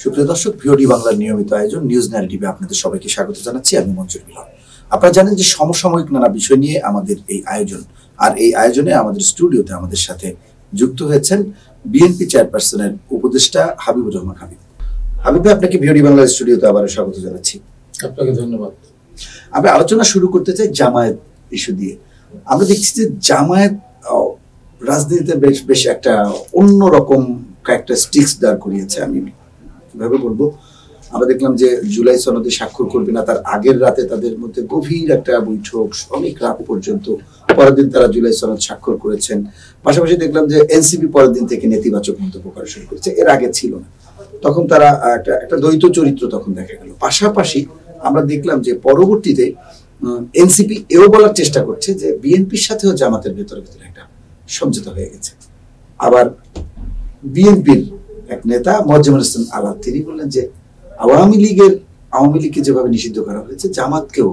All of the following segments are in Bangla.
সুপ্রিয় দর্শক, ভিওডি বাংলার নিয়মিত আয়োজন নিউজ ন্যারেটিভে আপনাদের সবাইকে স্বাগত জানাচ্ছি। আমি মঞ্জুর মিলন। আপনারা জানেন যে সমসাময়িক নানা বিষয় নিয়ে আমাদের এই আয়োজন, আর এই আয়োজনে আমাদের স্টুডিওতে আমাদের সাথে যুক্ত হয়েছেন বিএনপি চেয়ারপারসনের উপদেষ্টা হাবিবুর রহমান হাবিব। হাবিব ভাই, আপনাকে ভিওডি বাংলার স্টুডিওতে আবারও স্বাগত জানাচ্ছি। আপনাকে ধন্যবাদ। আমি আলোচনা শুরু করতে চাই জামায়াত ইস্যু দিয়ে। আমরা দেখছি যে জামায়াত রাজনীতিতে বেশ একটা অন্যরকম ক্যারেক্টারিস্টিক্স দাঁড় করিয়েছে। আমি কিভাবে বলবো, আমরা দেখলাম যে জুলাই সনদে স্বাক্ষর করবে না, তার আগের রাতে তাদের মধ্যে গভীর একটা বৈঠক, অনেক রাত পর্যন্ত। পরের দিন তারা জুলাই সনদ স্বাক্ষর করেছেন। পাশাপাশি দেখলাম যে এনসিপি পরের দিন থেকে নেতিবাচক মন্তব্য করা শুরু করেছে, এর আগে ছিল না। তখন তারা একটা দ্বৈত চরিত্র তখন দেখা গেল। পাশাপাশি আমরা দেখলাম যে পরবর্তীতে এনসিপি এও বলার চেষ্টা করছে যে বিএনপির সাথেও জামাতের ভেতরে একটা সমঝোতা হয়ে গেছে। আবার বিএনপির এক নেতা মোয়াজ্জেমুল হোসেন আলাদ তিনি বললেন যে আওয়ামী লীগকে যেভাবে নিষিদ্ধ করা হয়েছে জামাতকেও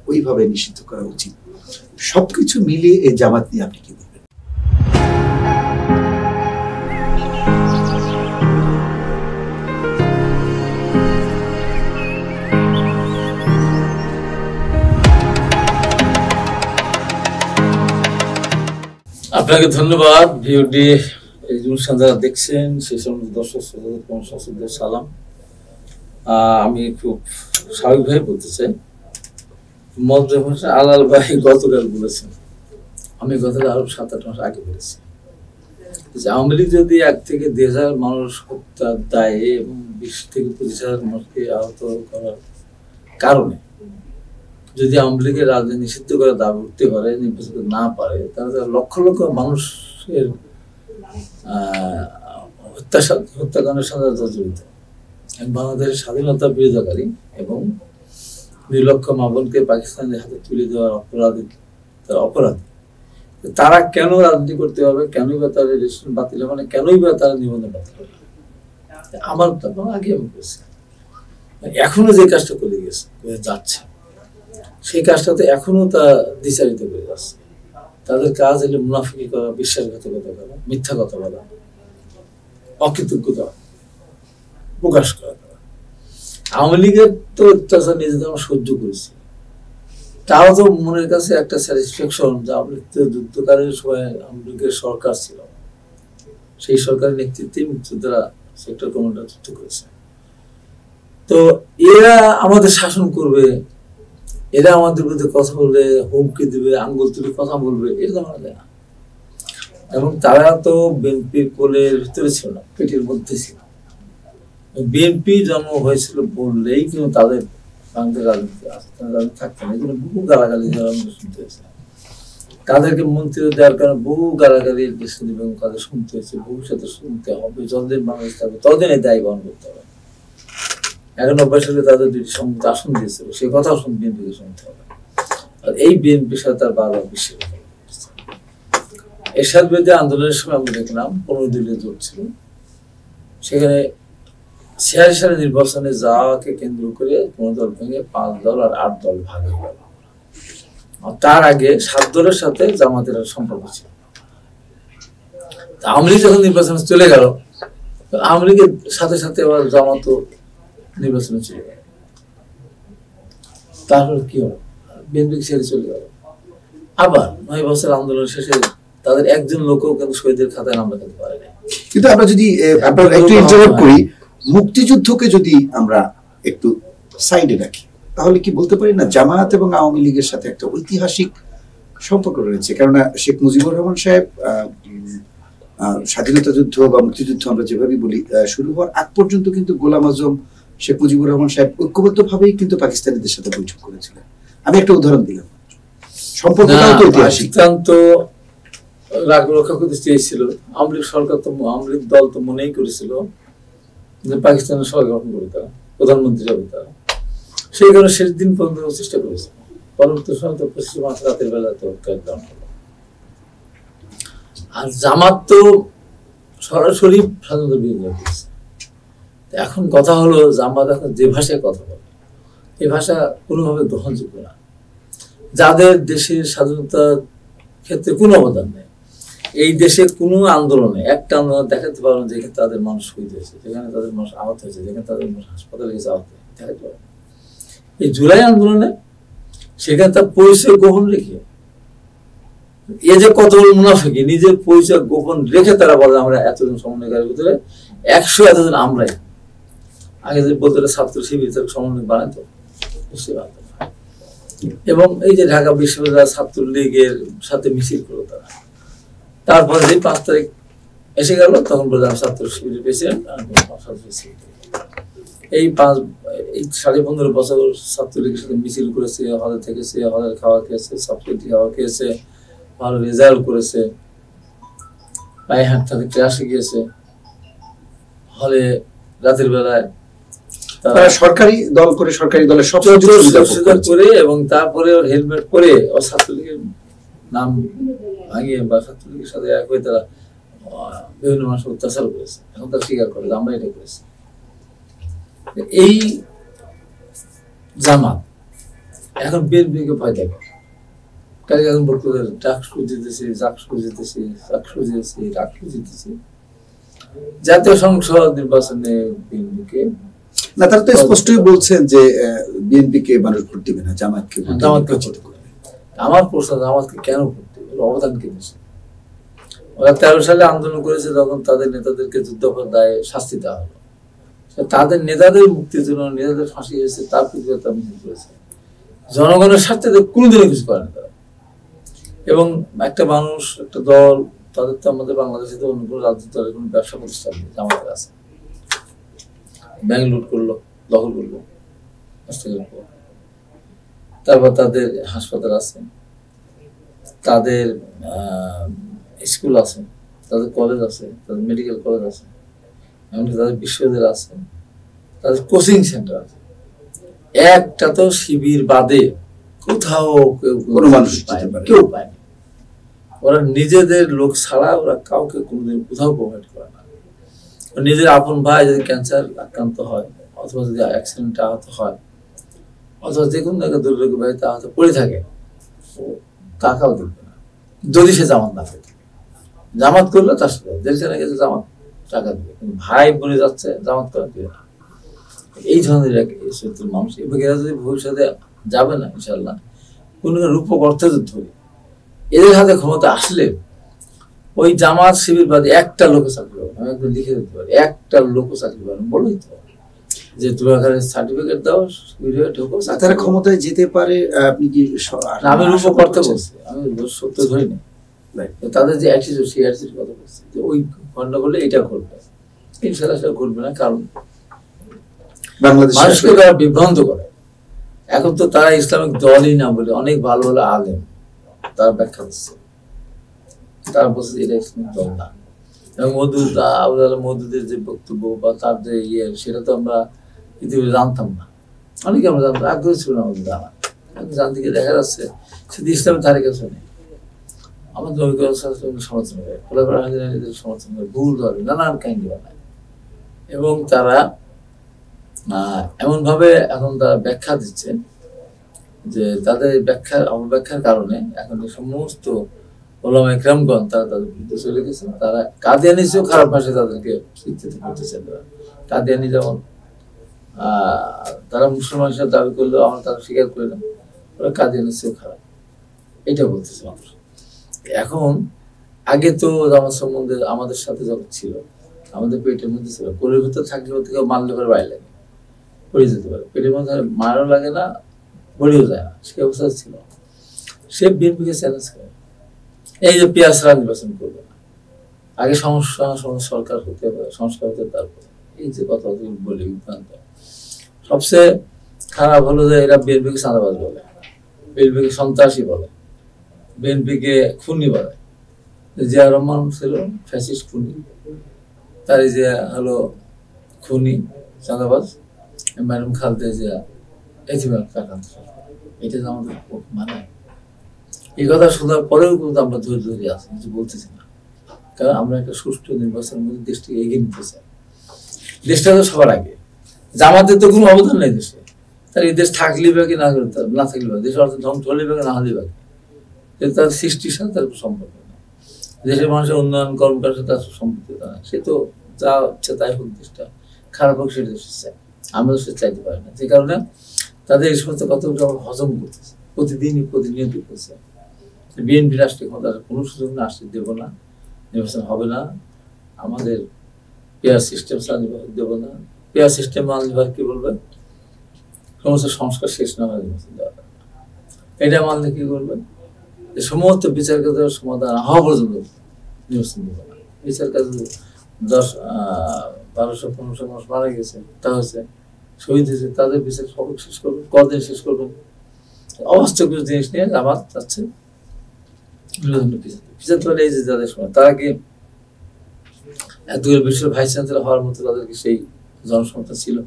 ওইভাবে নিষিদ্ধ করা উচিত। সবকিছু মিলিয়ে এই জামাত নিয়ে আপনি কি বলবেন? আপনাকে ধন্যবাদ। ভিওডি এই অনুষ্ঠান যারা দেখছেন সেই সমস্ত দর্শক শ্রোতাদের সালাম। আমি খুব স্বাভাবিকভাবে বলতে চাই, মোয়াজ্জেম হোসেন আলাল ভাই গতকাল বলেছেন, আমি গতকাল আরো 7-8 মাস আগে বলেছি যে আওয়ামী লীগ যদি 1 থেকে 2,000 মানুষ হত্যার দায়ে এবং 20 থেকে 25,000 মানুষকে আহত করার কারণে যদি আওয়ামী লীগের রাজনীতি নিষিদ্ধ করে দাবি উঠতে পারে, নির্বাচিত না পারে, তাহলে লক্ষ লক্ষ মানুষের হত্যাকাণ্ডের সাথে জড়িত বাংলাদেশের স্বাধীনতা বিরোধিতাকারী এবং 2 লক্ষ মা বোনকে পাকিস্তানের হাতে তুলে দেওয়ার অপরাধী তারা কেন রাজনীতি করতে হবে? কেনই বা তাদের রেজিস্ট্রেশন বাতিল হবে? মানে কেনই বা তারা নিবন্ধন বাতিল হবে? আমার আগে আমি বলছি, এখনো যে কাজটা করে যাচ্ছে সেই কাজটাতে এখনো তা দ্বিচারিত করে যাচ্ছে। তাদের কাজ হলো মুনাফিকি করা, বিশ্বাসঘাতকতা করা, মিথ্যা কথা বলা, অকৃতজ্ঞতা প্রকাশ করা। আওয়ামী লীগের তো অত্যাচার নিজেদের আমরা সহ্য করেছি, তাও তো মনের কাছে একটা স্যাটিসফ্যাকশন যে আওয়ামী লীগ যুদ্ধকালীন সময় আওয়ামী লীগের সরকার ছিল, সেই সরকারের নেতৃত্বে মুক্তিযোদ্ধারা সেক্টর কমান্ডার যুদ্ধ করেছে। তো এরা আমাদের শাসন করবে, এরা আমাদের বিরুদ্ধে কথা বলবে, হুমকি দিবে, আঙ্গুল তুলে কথা বলবে, এটা আমরা দেয় না। এবং তারা তো বিএনপির কোলের ভিতরে ছিল না, পেটের মধ্যে ছিল। বিএনপি জন্ম হয়েছিল বললেই কিন্তু তাদের বাংলাদেশের রাজনীতি থাকতে না, এগুলো বহু গালাগালি শুনতে হয়েছে। তাদেরকে মন্ত্রী দেওয়ার কারণে বহু গালাগালি এবং কাদের শুনতে হয়েছে, ভবিষ্যতে শুনতে হবে। যতদিন বাংলাদেশ থাকবে ততদিন এই দায় বহন করতে হবে। 91 সালে তাদের 2টি সম্মত আসন দিয়েছিল, সেই কথাও বিএনপিকে শুনতে হবে। আর এই বিএনপির সাথে তার বারবার বিশ্বের এরশাদ বিরোধী আন্দোলনের সময় আমরা দেখলাম 15 দলীয় জোট ছিল, সেখানে 86 সালের নির্বাচনে যাকে কেন্দ্র করে 15 দল ভেঙে 5 দল আর 8 দল ভাগ হয়ে গেল। তার আগে 7 দলের সাথে জামাতের সম্পর্ক ছিল। আওয়ামী লীগ যখন নির্বাচনে চলে গেল, আওয়ামী লীগের সাথে সাথে আবার জামাতও নির্বাচনে চলে গেল। তারপর কি হলো? বিএনপি ছেড়ে চলে গেল। আবার 9 বছর আন্দোলন শেষে তাদের একজন লোকও কিন্তু শহীদের খাতায় নাম লেখাতে পারে না। কিন্তু আমরা যদি একটু ইন্টারাপ্ট করি, মুক্তিযুদ্ধকে যদি আমরা একটু সাইডে রাখি, তাহলে কি বলতে পারি না জামায়াত এবং আওয়ামী লীগের সাথে একটা ঐতিহাসিক সম্পর্ক রয়েছে? কেননা শেখ মুজিবুর রহমান সাহেব স্বাধীনতা যুদ্ধ বা মুক্তিযুদ্ধ আমরা যেভাবে বলি, শুরু হওয়ার আগ পর্যন্ত কিন্তু গোলাম আজম শেখ মুজিবুর রহমান সাহেব ঐক্যবদ্ধভাবেই কিন্তু পাকিস্তানিদের সাথে বৈঠক করেছিলেন। আমি একটা উদাহরণ দিলাম, সম্পর্কটাও তো ঐতিহাসিক। তো রাগ রক্ষা করতে চেয়েছিল আওয়ামী লীগ সরকার, তো আওয়ামী লীগ দল তো মনেই করেছিল যে পাকিস্তানের সরকার গঠন করে তারা প্রধানমন্ত্রী হবে তারা, সেই কারণে শেষ দিন পর্যন্ত চেষ্টা করেছে। পরবর্তী সময় তো 25 মার্চ রাতের বেলা তো আর জামাত তো সরাসরি স্বাধীনতা বিরোধিতা করেছে। এখন কথা হলো, জামাত এখন যে ভাষায় কথা বলে এই ভাষা কোনোভাবে গ্রহণযোগ্য না। যাদের দেশের স্বাধীনতার ক্ষেত্রে কোনো অবদান নেই, এই দেশে কোনো আন্দোলনে একটা আন্দোলন দেখাতে পারবেন যেখানে তাদের মানুষ শহীদ হয়েছে, যেখানে তাদের মানুষ আহত হয়েছে, যেখানে তাদের মানুষ হাসপাতালে গেছে আহত দেখাতে পারবেন। এই জুলাই আন্দোলনে সেখানে তার পরিচয় গোপন রেখে, এ যে কত বড় মুনাফিকি, নিজের পরিচয় গোপন রেখে তারা বলে আমরা এতজন সমন্বয়কারীর ভিতরে 100 এতজন আমরাই। আগে যদি বলতে ছাত্র শিবির তার সমন্বয় বানাতো, বুঝতে পারতো না। এবং এই যে ঢাকা বিশ্ববিদ্যালয় ছাত্রলীগের সাথে মিছিল করলো তারা, তারপরে যে 5 তারিখ এসে গেল তখন বললাম ছাত্র শিবিরের প্রেসিডেন্ট। এই 15.5 বছর ছাত্রলীগের সাথে মিছিল করেছে, হলে থেকেছে, হলের খাওয়া খেয়েছে, সাবসিডি খাওয়া খেয়েছে, ভালো রেজাল্ট করেছে, পায়ে হাঁটতে হাঁটতে ক্লাসে গিয়েছে, হলে রাতের বেলায় তারা সরকারি দল করে, সরকারি দলের সব সুবিধা করে, এবং তারপরে ওর হেলমেট পরে ও ছাত্রলীগের নাম ভাঙিয়ে বা ছাত্রলীগের সাথে এক হয়ে তারা বিভিন্ন মানুষ অত্যাচার করেছে। এখন তারা স্বীকার করে আমরা এটা করেছি। এই জামাত এখন বিএনপিকে ভয় দেখে, কাজে এখন বলতে ডাকসু জিতেছি, জাকসু জিতেছি, চাকসু জিতেছি, ডাকসু জিতেছি। জাতীয় সংসদ নির্বাচনে বিএনপিকে না, তারা তো স্পষ্টই বলছেন যে বিএনপিকে মানুষ ভোট দিবে না, জামাতকে ভোট দিবে। আমার প্রশ্ন, জামাতকে কেন ভোট দিবে? অবদান কি দিয়েছে? ওরা 13 সালে আন্দোলন করেছে, তখন তাদের নেতাদেরকে যুদ্ধাপরাধে শাস্তি দেওয়া হলো। তাদের নেতাদের মুক্তির জন্য, নেতাদের ফাঁসি হয়েছে তার প্রতিবাদ মিছিল করেছে। জনগণের স্বার্থে কোনোদিনও কিছু করেন তারা। এবং একটা মানুষ, একটা দল, তাদের তো আমাদের বাংলাদেশে তো অন্য কোনো রাজনৈতিক দলের কোনো ব্যবসা প্রতিষ্ঠান নেই, জামাতের আছে। ব্যাংক লুট করলো, দখল করলো, তারপর তাদের হাসপাতাল আছে, তাদের স্কুল আছে, তাদের কলেজ আছে, তাদের মেডিকেল কলেজ আছে, এমনকি তাদের বিশ্ববিদ্যালয় আছে, তাদের কোচিং সেন্টার আছে। একটা তো শিবির বাদে কোথাও কোনো মানুষ কেউ পায়নি। ওরা নিজেদের লোক ছাড়া ওরা কাউকে কোনোদিন কোথাও প্রোভাইড করে না। নিজের আপন ভাই যদি ক্যান্সার আক্রান্ত হয়, অথবা যদি অ্যাক্সিডেন্টে আহত হয়, অথবা যে কোনো জায়গায় দুর্যোগের বাড়িতে আহত পড়ে থাকে, ও টাকাও দিবে না যদি সে জামাত না থাকে। জামাত করলে তার সাথে যেখানে গেছে জামাত টাকা দিবে, কিন্তু ভাই বলে যাচ্ছে জামাত করে দিবে না। এই ধরনের মানুষ, এবং এরা যদি ভবিষ্যতে যাবে না ইনশাল্লাহ কোনো রূপক অর্থযুদ্ধ হবে, এদের হাতে ক্ষমতা আসলে ওই জামাত শিবির বাদে একটা লোক চাকরি পাবে। আমি একদম লিখে দিতে পারি, একটা লোক চাকরি পাবে, বলেই তো যে তোমার সার্টিফিকেট দাও, ঢোকো। তারা ক্ষমতায় যেতে পারে। আপনি কি? আমি রূপক অর্থ বলছি, আমি সত্য ধরিনি। তাদের যে অ্যাটিটিউড, সেই অ্যাটিটিউড কথা বলছি যে ওই ঘটনা করলে এটা ঘটবে, ইনশাল্লাহ সেটা ঘটবে না। কারণ মানুষকে তারা বিভ্রান্ত করে। এখন তো তারা ইসলামিক দলই না বলে অনেক ভালো ভালো আলেম তারা ব্যাখ্যা দিচ্ছে, তারা বলছে এটা ইসলামিক দল না। এবং মওদুদের যে বক্তব্য বা তার যে ইয়ে, সেটা তো আমরা ইতিমধ্যে জানতাম না, অনেকে আমরা জানতাম, আগ্রহ ছিল না আমাদের জানা। জানতে গিয়ে দেখা যাচ্ছে সেটি ইসলামের ধারে কাছে নেই। আমাদের সমর্থন করে, খোলাফায়ে রাশিদিনের সমর্থন করে, ভুল ধরে নানান কাহিনী বানায়। এবং তারা এমন ভাবে এখন তারা ব্যাখ্যা দিচ্ছে যে তাদের অপব্যাখ্যার কারণে এখন সমস্ত ওলামা ইকরামগণ তারা তাদের বিরুদ্ধে চলে গেছে। তারা কাদিয়ানিসেও খারাপ ভাষায় তাদেরকে শিক্ষিত করতেছেন। কাদিয়ানি যেমন তারা মুসলমান হিসেবে দাবি করলেও আমরা তারা স্বীকার করে না, ওরা কাদিয়ানিসেও খারাপ, এটা বলতেছে মানুষ। এখন আগে তো জামাত সম্বন্ধে আমাদের সাথে যখন ছিল, আমাদের পেটের মধ্যে ছিল, কোলের ভিতরে থাকলে থেকে মারলে পরে বাইরে লাগে, পড়ে যেতে পারে, পেটের মধ্যে মারও লাগে না, পড়েও যায় না, সে অবস্থা ছিল। সে বিএনপিকে চ্যালেঞ্জ করে এই যে পিয়ার ছাড়া নির্বাচন করবে না, আগে সরকার হতে হবে, সংস্কার হতে, তারপরে এই যে কথা বলি বিভ্রান্ত। সবচেয়ে খারাপ হলো যে এরা বিএনপিকে চাঁদাবাজ বলে, বিএনপিকে সন্ত্রাসী বলে, বিএনপিকে খুনি বলে। জিয়া রহমান ছিল ফ্যাসিস্ট খুনি, তার যে হলো খুনি চাঁদাবাজ, ম্যাডাম খালেদা জিয়া এটা যে আমাদের মানে এই কথা শোনার পরেও কিন্তু আমরা ধৈর্য ধরে আছি, কিছু বলতেছি না। কারণ আমরা একটা সুষ্ঠু নির্বাচনের মধ্যে দেশটিকে এগিয়ে নিতে চাই। দেশটা তো সবার আগে, জামাতের তো কোনো অবদান নেই দেশে। তার এই দেশ থাকলে বা কি না থাকলে বা, দেশের অর্থ ধ্বংস হলে বা না হলে বা, তার সৃষ্টির সাথে তার সম্পর্ক নেই। দেশের মানুষের উন্নয়ন কর্মকাণ্ডে তার সম্পৃক্ত না, সে তো যা হচ্ছে তাই হোক, দেশটা খারাপ হোক সেটা দেশে চায়, আমরা তো সে চাইতে পারি না। যে কারণে তাদের এই সমস্ত কথাগুলো আমরা হজম করতেছে, প্রতিদিনই প্রতিনিয়ত করছে। বিএনপি রাষ্ট্রীয় ক্ষমতার কোনো সুযোগ না আসতে দেবো না, নির্বাচন হবে না, আমাদের পেয়ার সিস্টেম দেবো না। পেয়ার সিস্টেম মানলে ভাই কি বলবে, সমস্ত সংস্কার শেষ না হয়ে নির্বাচন দেওয়া যাবে না। এটা মানলে কি করবে, যে সমস্ত বিচার কাজের সমাধান হওয়া পর্যন্ত নির্বাচন দেবো না। বিচার কাজ 1200-1500 মানুষ মারা গেছে, তা হচ্ছে শহীদ হয়েছে, তাদের বিচার সব শেষ করবেন, কদিন শেষ করবেন? অবাস্তব কিছু জিনিস নিয়ে জামাত চাচ্ছে বিচার পারে। এই যে যাদের সময় তারা কি এতগুলো বিশ্বের ভাইস চ্যান্সেলর হওয়ার মতো তাদের কি সেই জনসংখ্যা ছিল?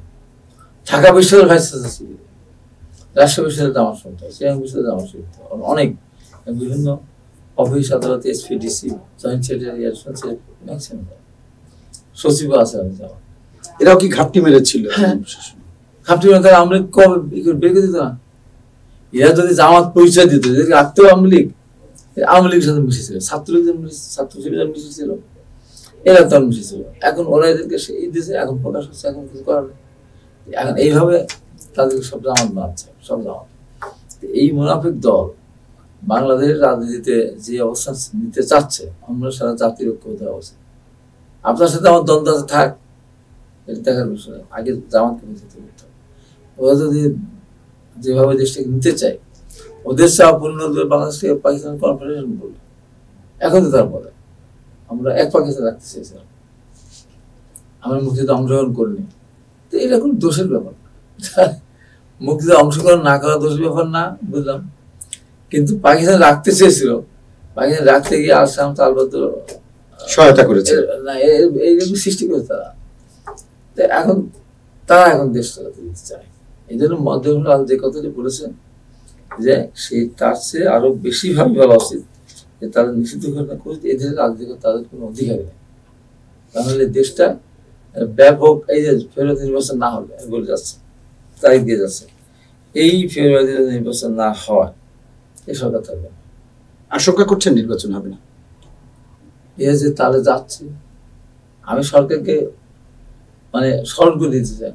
ঢাকা বিশ্ববিদ্যালয়ের ভাইস চ্যান্সেলর ছিল, রাজশাহী বিশ্ববিদ্যালয়ের জামাত সংখ্যা, চিরাং বিশ্ববিদ্যালয়ের জামাত সংখ্যা, অনেক বিভিন্ন অফিস আদালত, এসপিডিসি, জয়েন্ট সেক্রেটারিয়েট, ম্যাক্সিমাম সচিব আছে জামাত। এরাও কি ঘাপটি মেরেছিল? ঘাপটি মেরে আমরা কবে বের করে দিত না? এরা যদি জামাত পরিচয় দিত, আত্মীয় আওয়ামী লীগ, আওয়ামী লীগের সাথে মিশেছিল, ছাত্রলীগের ছাত্র শিবিরের মিশেছিল, এরা তো মিশেছিল। এখন ওরা এদেরকে সেই দিয়েছে, এখন প্রকাশ হচ্ছে, এখন কিছু করার নেই। এখন এইভাবে তাদেরকে সব জামাত বানাচ্ছে, সব জামাত। এই মুনাফিক দল বাংলাদেশের রাজনীতিতে যে অবস্থান নিতে চাচ্ছে, আমরা সারা জাতির ঐক্য দেওয়া উচিত। আপনার সাথে আমার দ্বন্দ্ব আছে, থাক, এটা দেখার বিষয়। আগে জামাতকে বিরোধিতা করতে হবে। ওরা যদি যেভাবে দেশটাকে নিতে চায়, ওদের চাওয়া পূর্ণ বাংলাদেশকে পাকিস্তান কনফেডারেশন বলবে, এখন তো তারা বলে আমরা এক পাকিস্তান রাখতে চেয়েছিলাম, আমরা মুক্তিতে অংশগ্রহণ করিনি। তো এটা কোনো দোষের ব্যাপার না, মুক্তিতে অংশগ্রহণ না করা দোষের ব্যাপার না, বুঝলাম। কিন্তু পাকিস্তান রাখতে চেয়েছিল, পাকিস্তান রাখতে গিয়ে আসাম তালবাদ্র সহায়তা করেছে না, এইরকম সৃষ্টি করেছে তারা। এখন তারা এখন দেশ চালাতে দিতে চায়। এই জন্য মধ্যমহল যে কথাটি বলেছেন যে সে তার চেয়ে আরো বেশি ভাবে বলা উচিত যে তাদের নিষিদ্ধ ঘটনা করে এদের রাজনীতি তাদের কোনো অধিকার নেই। তাহলে দেশটা ব্যাপক এই যে ফেব্রুয়ারি নির্বাচন না হলে বলে যাচ্ছে, তারিখ দিয়ে যাচ্ছে, এই ফেব্রুয়ারি নির্বাচন না হয় এই সরকার থাকবে না। আশঙ্কা করছেন নির্বাচন হবে না? এ যে তাহলে যাচ্ছে, আমি সরকারকে মানে স্মরণ করে দিতে চাই,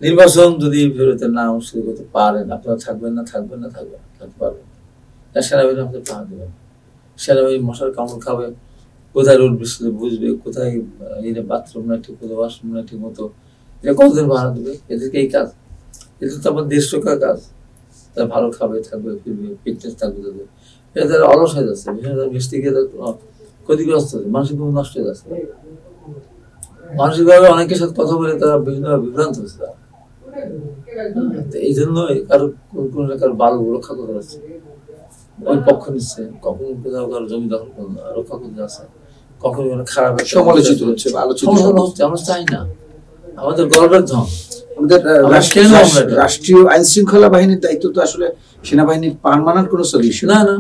নির্বাচন যদি ফেরতে না অনুষ্ঠিত করতে পারেন, আপনারা থাকবেন না, থাকবেন না, থাকবেন না, থাকতে পারবেন না। সেনাবাহিনী আপনাদের পাহাড় দেবেন, সেনাবাহিনী মশার কামড় খাবে, কোথায় রোড বৃষ্টিতে বুঝবে, কোথায় বাথরুম না ঠিক মতো, ওয়াশরুম না ঠিক মতো, এটা কতদিন ভাড়া দেবে? এদেরকে এই কাজ, এদের তো আমার দেশ রক্ষার কাজ। তারা ভালো খাবে, থাকবে, ফিরবে, ফিটনেস থাকবে তাদের। এটা তারা অলস হয়ে যাচ্ছে, বিভিন্ন বৃষ্টি গিয়ে ক্ষতিগ্রস্ত হচ্ছে, মানসিকভাবে নষ্ট হয়ে যাচ্ছে। মানসিকভাবে অনেকের সাথে কথা বলে তারা বিভিন্নভাবে বিভ্রান্ত হচ্ছে। তারা এই জন্য কারো কোন কারো বাল রক্ষা করতে যাচ্ছে, ওই পক্ষ নিচ্ছে, কখন কোথাও কারো জমি দখল রক্ষা করতে যাচ্ছে, কখন খারাপ সমালোচিত হচ্ছে, আলোচিত হচ্ছে। আমরা চাই না, আমাদের গর্বের ধন। আমাদের রাষ্ট্রীয় আইন শৃঙ্খলা বাহিনীর দায়িত্ব তো আসলে সেনাবাহিনীর পার্মানেন্ট কোনো সলিউশন না। না,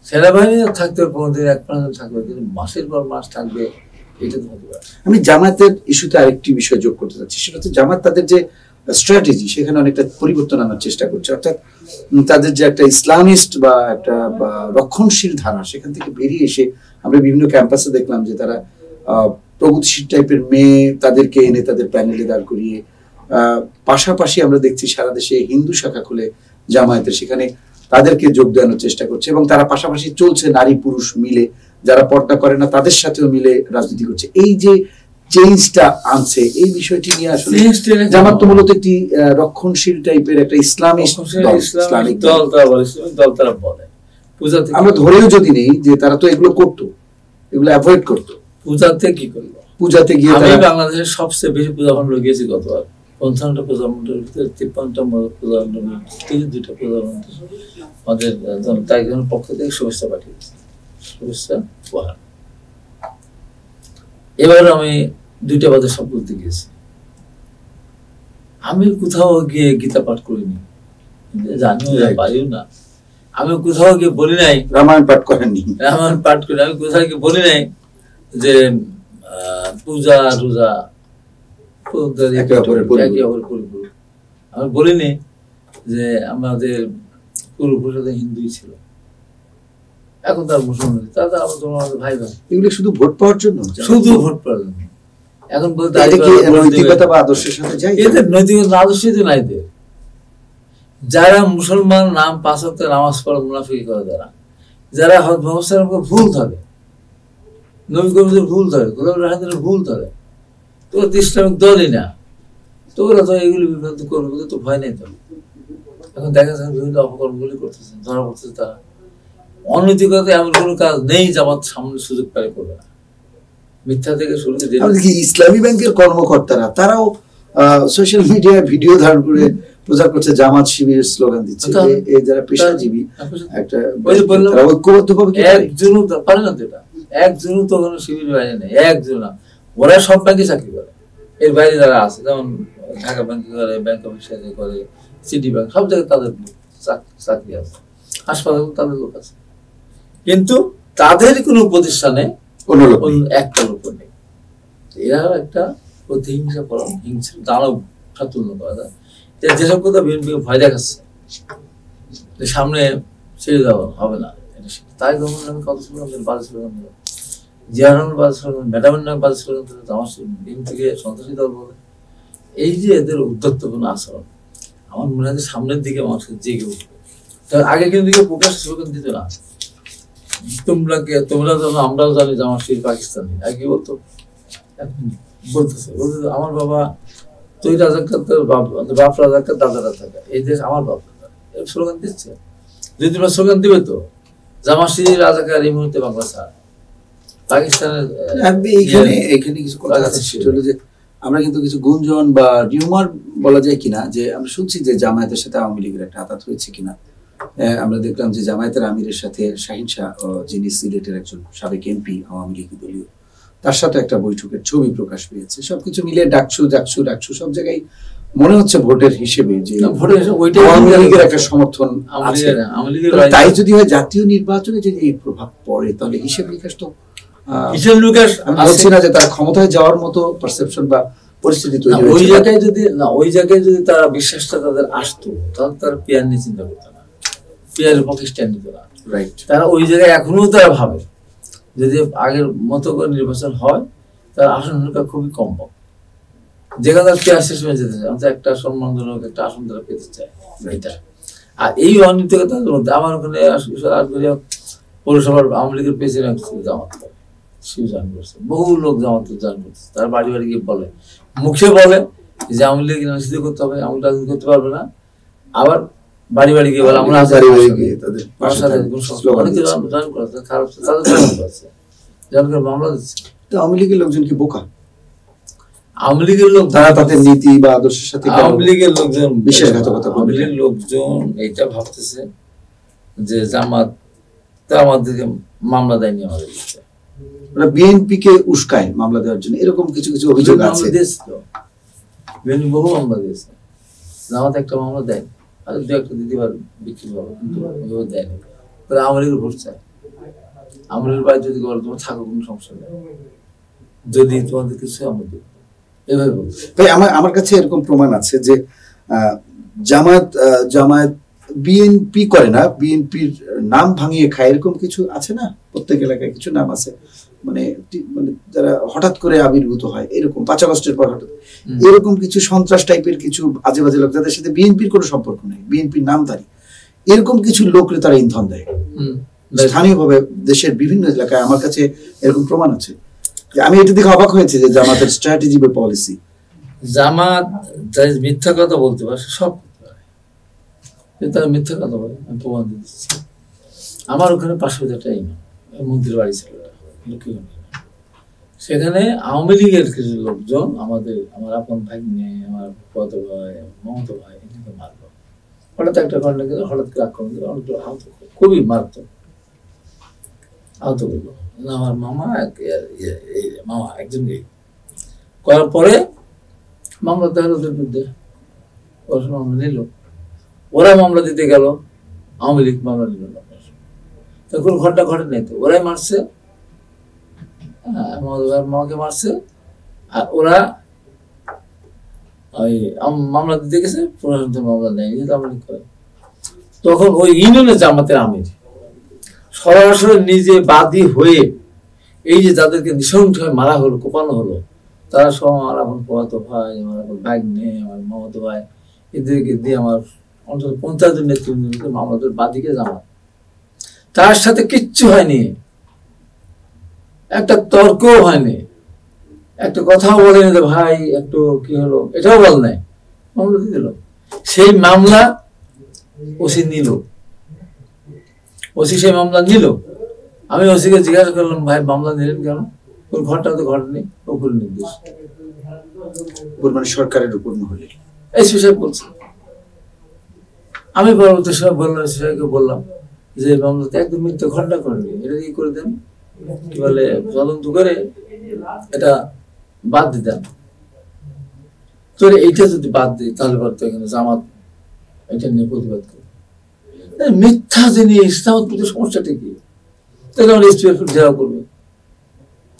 সেনাবাহিনী থাকতে কোনোদিন এক প্রান্ত থাকবে, কিন্তু মাসের পর মাস থাকবে, এটা তো হতে পারে। আমি জামায়াতের ইস্যুতে আরেকটি বিষয় যোগ করতে চাচ্ছি, সেটা হচ্ছে জামাত তাদের যে স্ট্র্যাটেজি সেখানে অনেকটা পরিবর্তন আনার চেষ্টা করছে। অর্থাৎ তাদের যে একটা ইসলামিস্ট বা একটা রক্ষণশীল ধারা, সেখান থেকে বেরিয়ে এসে আমরা বিভিন্ন ক্যাম্পাসে দেখলাম যে তারা প্রগতিশীল টাইপের মেয়ে তাদেরকে এনে তাদের প্যানেলে দাঁড় করিয়ে, পাশাপাশি আমরা দেখছি সারা দেশে হিন্দু শাখা খুলে জামায়াতের, সেখানে তাদেরকে যোগ দেওয়ানোর চেষ্টা করছে, এবং তারা পাশাপাশি চলছে নারী পুরুষ মিলে, যারা পর্দা করে না তাদের সাথেও মিলে রাজনীতি করছে। এই যে চেঞ্জটা আনছে, এই বিষয়টি নিয়ে আসলে জামাত তো মূলত একটি রক্ষণশীল টাইপের একটা ইসলামিক দল তারা বলে। আমরা ধরেও যদি নেই যে তারা তো এগুলো করতো, এগুলো অ্যাভয়েড করতো। পূজাতে কি করলো? পূজাতে গিয়ে আমি বাংলাদেশের সবচেয়ে বেশি পূজা মণ্ডল গিয়েছি গতবার, ৫৫টা পূজা মণ্ডলের ভিতরে ৫৩টা পূজা মণ্ডল থেকে ২টা পূজা মণ্ডল আমাদের তাই পক্ষ থেকে শুভেচ্ছা পাঠিয়েছি, শুভেচ্ছা উপহার। এবার আমি ২টা বাদে সব বলতে গিয়েছি। আমি কোথাও গিয়ে গীতা পাঠ করিনি, জানিও না, পারিও না। আমি কোথাও গিয়ে বলি নাই রামায়ণ পাঠ করেননি, রামায়ণ পাঠ করি। আমি কোথাও গিয়ে বলি নাই যে পূজা রোজা একে অপরের পরিপূরক। আমি বলিনি যে আমাদের পূর্বপুরুষরা হিন্দুই ছিল। এখন তার মুসলমান, তারা আমার আমাদের ভাই ভাই, এগুলো শুধু ভোট পাওয়ার জন্য, শুধু ভোট পাওয়ার জন্য। এখন বলতে এটা কি নৈতিকতা বা আদর্শের সাথে যায়? এদের নৈতিকতা আদর্শ তো নাই। যারা মুসলমান নাম 5 ওয়াক্ত নামাজ পড়ে মুনাফিকি করে, যারা ভুল ধরে, নবী কবিদের ভুল ধরে, গোলাম রাহাদের ভুল ধরে, তো ওরা তো ইসলামিক দলই না, তো ওরা তো এগুলি বিভ্রান্ত করবে, তো ভয় নেই। তো এখন দেখা যাচ্ছে বিভিন্ন অপকর্মগুলি করতেছেন, ধরা পড়তেছে তারা। অনৈতিকতা এমন কোনো কাজ নেই জামাত সামনে সুযোগ পায় করবে না। মিথ্যা থেকে শুরু করে ইসলামী ব্যাংকের কর্মকর্তারা তারাও সোশ্যাল মিডিয়ায় ভিডিও ধারণ করে প্রচার করছে, জামাত শিবিরের স্লোগান দিচ্ছে। যারা পেশাজীবী একটা ঐক্যবদ্ধভাবে একজনও পারে না, যেটা একজনও তো কোনো শিবিরের বাইরে নেই, একজন না। ওরা সব ব্যাংকে চাকরি করে, এর বাইরে যারা আছে, যেমন ঢাকা ব্যাংকে করে, ব্যাংক অফ এশিয়াতে করে, সিটি ব্যাংক, সব জায়গায় তাদের চাকরি আছে, হাসপাতালে তাদের লোক আছে, কিন্তু তাদের কোনো প্রতিষ্ঠানে একটা লোক নেই। এরা একটা প্রতিহিংসা করা, হিংসা দানব ছাত্র করা যায়, যেসব কথা বিএনপি ভয় দেখাচ্ছে সামনে ছেড়ে দেওয়া হবে না, তাই ধরুন আমি কত স্লোগান, বাজে স্লোগান দিল, জিয়া রহমান বাজে স্লোগান, ম্যাডামের নামে বাজে স্লোগান দিল, আমার বিএনপিকে সন্ত্রাসী দল বলে। এই যে এদের উদ্ধত্তপূর্ণ আচরণ, আমার মনে হয় সামনের দিকে মানুষকে জেগে উঠবে। আগে কিন্তু প্রকাশ স্লোগান দিত না, তোমরা জানো, আমরাও জানি যে আমার শির পাকিস্তানি, আগে বলতো, বলতেছে আমার বাবা তুই রাজাকার, তোর বাপ রাজাকার, দাদারা থাকা, এই দেশ আমার বাপ স্লোগান দিচ্ছে। যদি তোমরা স্লোগান দিবে তো জামাশি রাজাকার এই মুহূর্তে বাংলা ছাড়, পাকিস্তানের এখানে কিছু কথা আছে, সেটা হলো যে আমরা কিন্তু কিছু গুঞ্জন বা রিউমার বলা যায় কিনা, যে আমরা শুনছি যে জামায়াতের সাথে আওয়ামী লীগের একটা আঘাত হয়েছে কিনা। আমরা দেখলাম যে জামায়াতের আমিরের সাথে শাহিন শাহ, যিনি সিলেটের একজন সাবেক এমপি আওয়ামী লীগ দলীয়, তার সাথে একটা বৈঠকের ছবি প্রকাশ পেয়েছে। সবকিছু মিলিয়ে ডাকসু সব জায়গায় মনে হচ্ছে ভোটের হিসেবে যে আওয়ামী লীগের একটা সমর্থন আছে। তাই যদি হয় জাতীয় নির্বাচনে যদি এই প্রভাব পড়ে, তাহলে হিসেব নিকাশ তো, আমি বলছি না যে তার ক্ষমতায় যাওয়ার মতো পারসেপশন বা পরিস্থিতি তৈরি হয়েছে, ওই জায়গায় যদি তারা বিশ্বাসটা তাদের আসতো, তাহলে তারা পিয়ার নিয়ে চিন্তা করতো না, পিয়ারের পক্ষে স্ট্যান্ড নিত না। রাইট, তারা ওই জায়গায় এখনো তারা ভাবে যদি আগের মতো করে নির্বাচন হয়, তার আসন সংখ্যা খুবই কম পাবে, যেখানে তার পেয়ার শেষ হয়ে যেতে চায়, একটা সম্মানজনক একটা আসন তারা পেতে চায়। এটা আর এই অনিয়মিততার মধ্যে আমার ওখানে পৌরসভার আওয়ামী লীগের প্রেসিডেন্ট জামাত করে, শিব জয়েন করছে, বহু লোক জামাত জয়েন করছে, তার বাড়ি বাড়ি গিয়ে বলে, মুখে বলে যে আওয়ামী লীগ নিষিদ্ধ করতে হবে, আওয়ামী লীগ রাজনীতি করতে পারবে না, আবার বাড়ি বাড়ি গিয়ে বলে আমরা খারাপ মামলা দিচ্ছে। আওয়ামী লীগের লোকজন কি বোকা? আওয়ামী লীগের লোক তারা তাদের নীতি বা আদর্শের সাথে, আওয়ামী লীগের লোকজন বিশ্বাসঘাতকতা, আওয়ামী লীগের লোকজন এইটা ভাবতেছে যে জামাত আমাদেরকে মামলা দেয়নি, আমাদের ওরা বিএনপি কে উস্কায় মামলা দেওয়ার জন্য, এরকম কিছু কিছু অভিযোগ আছে। বিএনপি বহু মামলা দিয়েছে, জামাত একটা মামলা দেয়, আর দু একটা দিতে পারবে বিক্রি হবে, কিন্তু দেয়নি। আওয়ামী লীগের ভোট চায়, আওয়ামী লীগের বাইরে যদি বলো তোমার থাকো, কোনো সমস্যা নেই, যদি তোমাদের কিছু আমাদের এভাবে বলছে। আমার কাছে এরকম প্রমাণ আছে যে জামায়াত বিএনপি করে না, বিএনপির নাম ভাঙিয়ে খায়, এরকম কিছু আছে না? প্রত্যেক এলাকায় কিছু নাম আছে, মানে যারা হঠাৎ করে আবির্ভূত হয়, এরকম 5 আগস্টের পর হঠাৎ এরকম কিছু সন্ত্রাস টাইপের কিছু আজে বাজে লোক, যাদের সাথে বিএনপির কোনো সম্পর্ক নেই, বিএনপির নামধারী, এরকম কিছু লোকরে তারা ইন্ধন দেয় স্থানীয়ভাবে দেশের বিভিন্ন এলাকায়। আমার কাছে এরকম প্রমাণ আছে। আমি এটা দেখে অবাক হয়েছে যে জামাতের স্ট্র্যাটেজি বা পলিসি, জামাত মিথ্যা কথা বলতে পারে, সব তারা মিথ্যা কথা বলে, আমি প্রমাণ দিচ্ছি। আমার ওখানে 500 টাকা মন্ত্রীর বাড়ি ছিল, সেখানে আওয়ামী লীগের কিছু লোকজন আমার আপন ভাই নিয়ে, আমার পদ ভাই, মমতা ভাই, এটাকে মারলো। হঠাৎ একটা ঘটনা, হঠাৎ করে আক্রমণ দিল, আহত, খুবই মারাত্মক আহত করলো। আমার মামা একজনকে করার পরে মামলা দেওয়ার ওদের বিরুদ্ধে মামলা নিল, ওরা মামলা দিতে গেল, আওয়ামী লীগ মামলা নিল না, কোনো ঘটনা ঘটে নাই তো, ওরাই মারছে, মামাকে মারছে, আর ওরা ওই মামলা দিতে গেছে, প্রশাসন মামলা নেয়নি, আওয়ামী লীগ করে। তখন ওই ইউনিয়নের জামাতের আমির সরাসরি নিজে বাদী হয়ে এই যে যাদেরকে নৃশংসভাবে মারা হলো, কোপানো হলো, তারা সব আমার এখন পোয়াতো ভাই, আমার এখন ভাগ্নে, আমার মামাতো ভাই, এদেরকে দিয়ে আমার অন্তত 50 জন নেতৃবৃন্দ আমাদের বাদীকে জামাত, তার সাথে কিচ্ছু হয়নি, একটা তর্কও হয়নি, একটা কথাও বলেনি যে ভাই একটু কি হলো, এটাও বল নাই, মামলা দিয়ে দিল। সেই মামলা ওসি নিল, ওসি সেই মামলা নিল। আমি ওসিকে জিজ্ঞাসা করলাম, ভাই মামলা নিলেন কেন? ওর ঘরটা তো ঘটেনি, ওপর নির্দেশ, মানে সরকারের উপর মহলে এসপি সাহেব বলছে। আমি পরবর্তী সময় বললাম, এসপি সাহেবকে বললাম যে মামলাতে একদম মিথ্যা ঘটনা করেনি, এটা কি করে দেন, কি বলে তদন্ত করে এটা বাদ দিতেন। তোর এইটা যদি বাদ দিই তাহলে পারতো এখানে জামাত এটা নিয়ে প্রতিবাদ করে। মিথ্যা জিনিস, জামাত প্রতি সমস্যাটা কি? তাহলে আমার এসপি ঘেরাও করবে।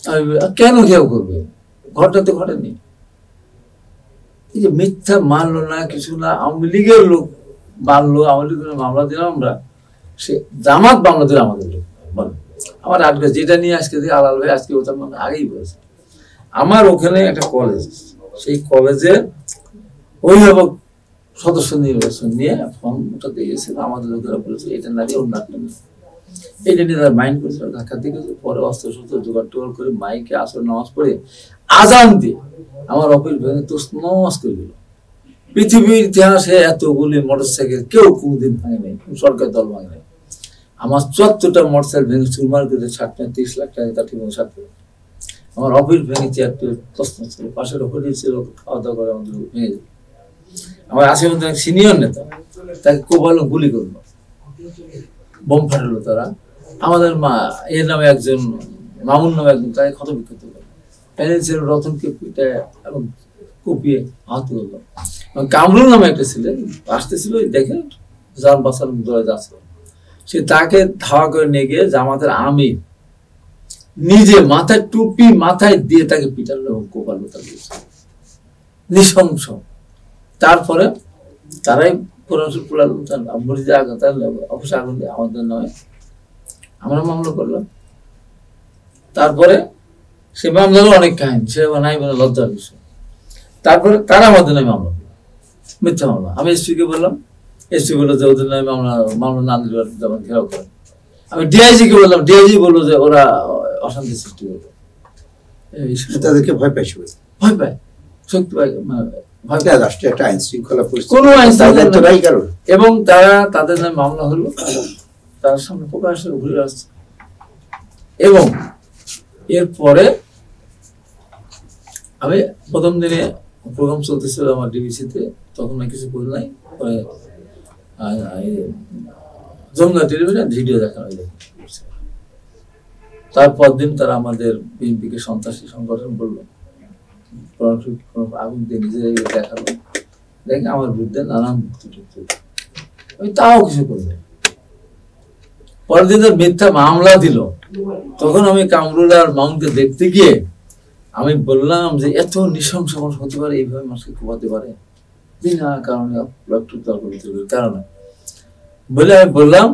আমি কেন ঘেরাও করবে? ঘটনা তো ঘটেনি। এই যে মিথ্যা মানলো না, কিছু না, আওয়ামী লীগের লোক মানলো, আওয়ামী লীগের মামলা দিলাম আমরা, সে জামাত মামলা দিল আমাদের লোক। আমার আজকে যেটা নিয়ে আজকে আলাল ভাই আজকে ওটা আগেই বলেছে, আমার ওখানে একটা কলেজ, সেই কলেজে অভিভাবক সদস্য নির্বাচন নিয়ে ফর্মটা দিয়েছিল, আমাদের লোকেরা বলেছে এটা না দিয়ে অন্য একটা নিয়ে, এটা নিয়ে তারা মাইন্ড করেছিল, ঢাকা থেকে পরে অস্ত্র শস্ত্র জোগাড় টোগাড় করে মাইকে আসর নামাজ পড়ে আজান দিয়ে আমার অফিস ভেঙে তো নমাজ করে দিল। পৃথিবীর ইতিহাসে এতগুলি মোটরসাইকেল কেউ কোনদিন ভাঙে নেই, সরকার দল ভাঙে নেই। আমার 74টা মোটরসাইকেল ভেঙে চুরমার করে 30 লাখ টাকা তার ঠিক মতো সাথে আমার অফিস ভেঙে চেয়ার তসনস ছিল, পাশের হোটেল ছিল, খাওয়া দাওয়া করে আমাদের ভেঙে যেত। আমার আশেপাশে এক সিনিয়র নেতা, তাকে কোপালো, গুলি করলো, বোম ফাটালো তারা। আমাদের মা এর নামে একজন মামুন নামে একজন তাকে ক্ষত বিক্ষত করলো, ছিল রতনকে পিঠে এবং কুপিয়ে হাত করলো। কামরুল নামে একটা ছেলে আসতেছিল, দেখে যান বাসার দৌড়ে যাচ্ছে, সে তাকে ধাওয়া করে নিয়ে গিয়ে জামাতের আমির নিজে মাথায় টুপি মাথায় দিয়ে তাকে পিটালো এবং কোপালো, তাকে নৃশংস। তারপরে তারাই অফিসে আগুন দিয়ে আমাদের নয়, আমরা মামলা করলাম। তারপরে সে মামলারও অনেক কাহিনী, সে নাই বলে লজ্জার বিষয়। তারপরে তারা আমাদের নয় মামলা, মিথ্যা মামলা। আমি এসপিকে বললাম, এসপি বললো যে ওদের নয় মামলা না দিলে যেমন ঘেরাও করে। আমি ডিআইজি কে বললাম, ডিআইজি বললো যে ওরা অশান্তি সৃষ্টি করবে, তাদেরকে ভয় পাইছে, ভয় পায়, শক্তি পায়, রাষ্ট্রীয় একটা আইন শৃঙ্খলা কোনো আইন শৃঙ্খলা, এবং তারা তাদের নামে মামলা হলো, তার সামনে প্রকাশ্যে ঘুরে আসছে। এবং এরপরে আমি প্রথম দিনে প্রোগ্রাম চলতেছিল আমার ডিবিসিতে, তখন না কিছু বল নাই, পরে জমনা টেলিভিশন ভিডিও দেখানো হয়। তারপর দিন তারা আমাদের বিএনপিকে সন্ত্রাসী সংগঠন বললো, আগুন দিয়ে নিজেরাই দেখালো, দেখে আমার বিরুদ্ধে নানান আমি তাও কিছু করবে। পরের দিন মিথ্যা মামলা দিল, তখন আমি কামরুল আর মাউন্টকে দেখতে গিয়ে আমি বললাম যে এত নৃশংস মানুষ হতে পারে, এইভাবে মানুষকে কোপাতে পারে বিনা কারণে, কারণে বলে আমি বললাম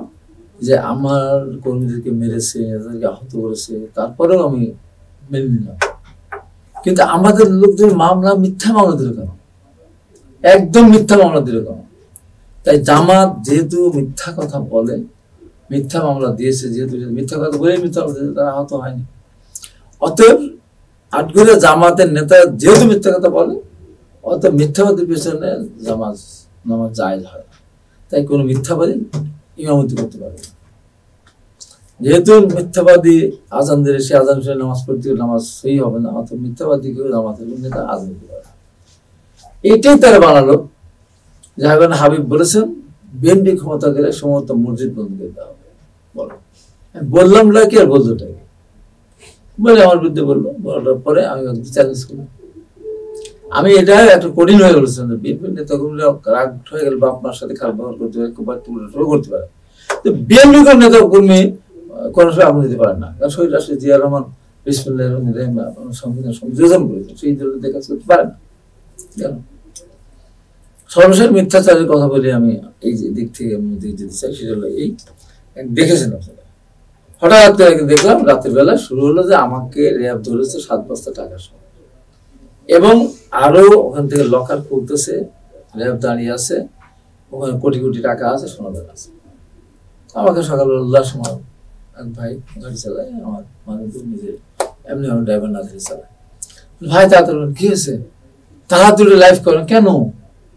যে আমার কর্মীদেরকে মেরেছে, এদেরকে আহত করেছে, তারপরেও আমি মেনে নিলাম। কিন্তু আমাদের লোকদের মামলা মিথ্যা মামলা দিল কেন? একদম মিথ্যা মামলা দিল কেন? তাই জামাত যেহেতু মিথ্যা কথা বলে, মিথ্যা মামলা দিয়েছে, যেহেতু মিথ্যা কথা বলে মিথ্যা মামলা দিয়েছে, তারা আহত হয়নি। অতএব আটঘরে জামাতের নেতা যেহেতু মিথ্যা কথা বলে, অতএব মিথ্যাবাদীর পেছনে নামাজ জায়েজ হয়। তাই কোনো মিথ্যাবাদী ইমামতি করতে পারে না। যেহেতু মিথ্যাবাদী আজান দিলে সে আজান শুনে নামাজ পড়তে নামাজ সই হবে না, অত মিথ্যাবাদী কেউ নামাজের নেতা আজান দিতে পারে। এটাই তারা বানালো। জাহাঙ্গীর হাবিব বলেছেন বিএনপি ক্ষমতা গেলে সমস্ত মসজিদ বন্ধ করে দেওয়া হবে। বলো, বললাম কি আর বলতোটাকে বলে আমার বিরুদ্ধে বললো, বলার পরে আমি চ্যালেঞ্জ করলাম। আমি এটা একটা কঠিন হয়ে বলেছিলাম যে বিএনপি নেতাগুলো রাগ হয়ে গেল বা আপনার সাথে খারাপ ব্যবহার করতে পারে, করতে পারে। তো বিএনপি নেতা কর্মী কোনো সময় আগুন দিতে পারেন না, কারণ শহীদ রাষ্ট্রপতি জিয়া রহমান সংবিধান সংযোজন করেছে, সেই জন্য কাজ করতে পারে না। কেন? সর্বশেষ মিথ্যাচারের কথা বলে আমি এই যে দিক থেকে যেতে চাই, সেটা হলো এই দেখেছেন আপনারা হঠাৎ করে দেখলাম রাতের বেলা শুরু হলো যে আমাকে র্যাব ধরেছে 7 বস্তা টাকা সহ, এবং আরো ওখান থেকে লকার খুলতেছে, র্যাব দাঁড়িয়ে আছে, ওখানে কোটি কোটি টাকা আছে, সোনাদার আছে। আমাকে সকালবেলা সময় এক ভাই গাড়ি চালায়, আমার মানে নিজে এমনি আমার ড্রাইভার না ধরে চালায়, ভাই তাড়াতাড়ি কি হয়েছে, তাড়াতাড়ি লাইভ করেন কেন,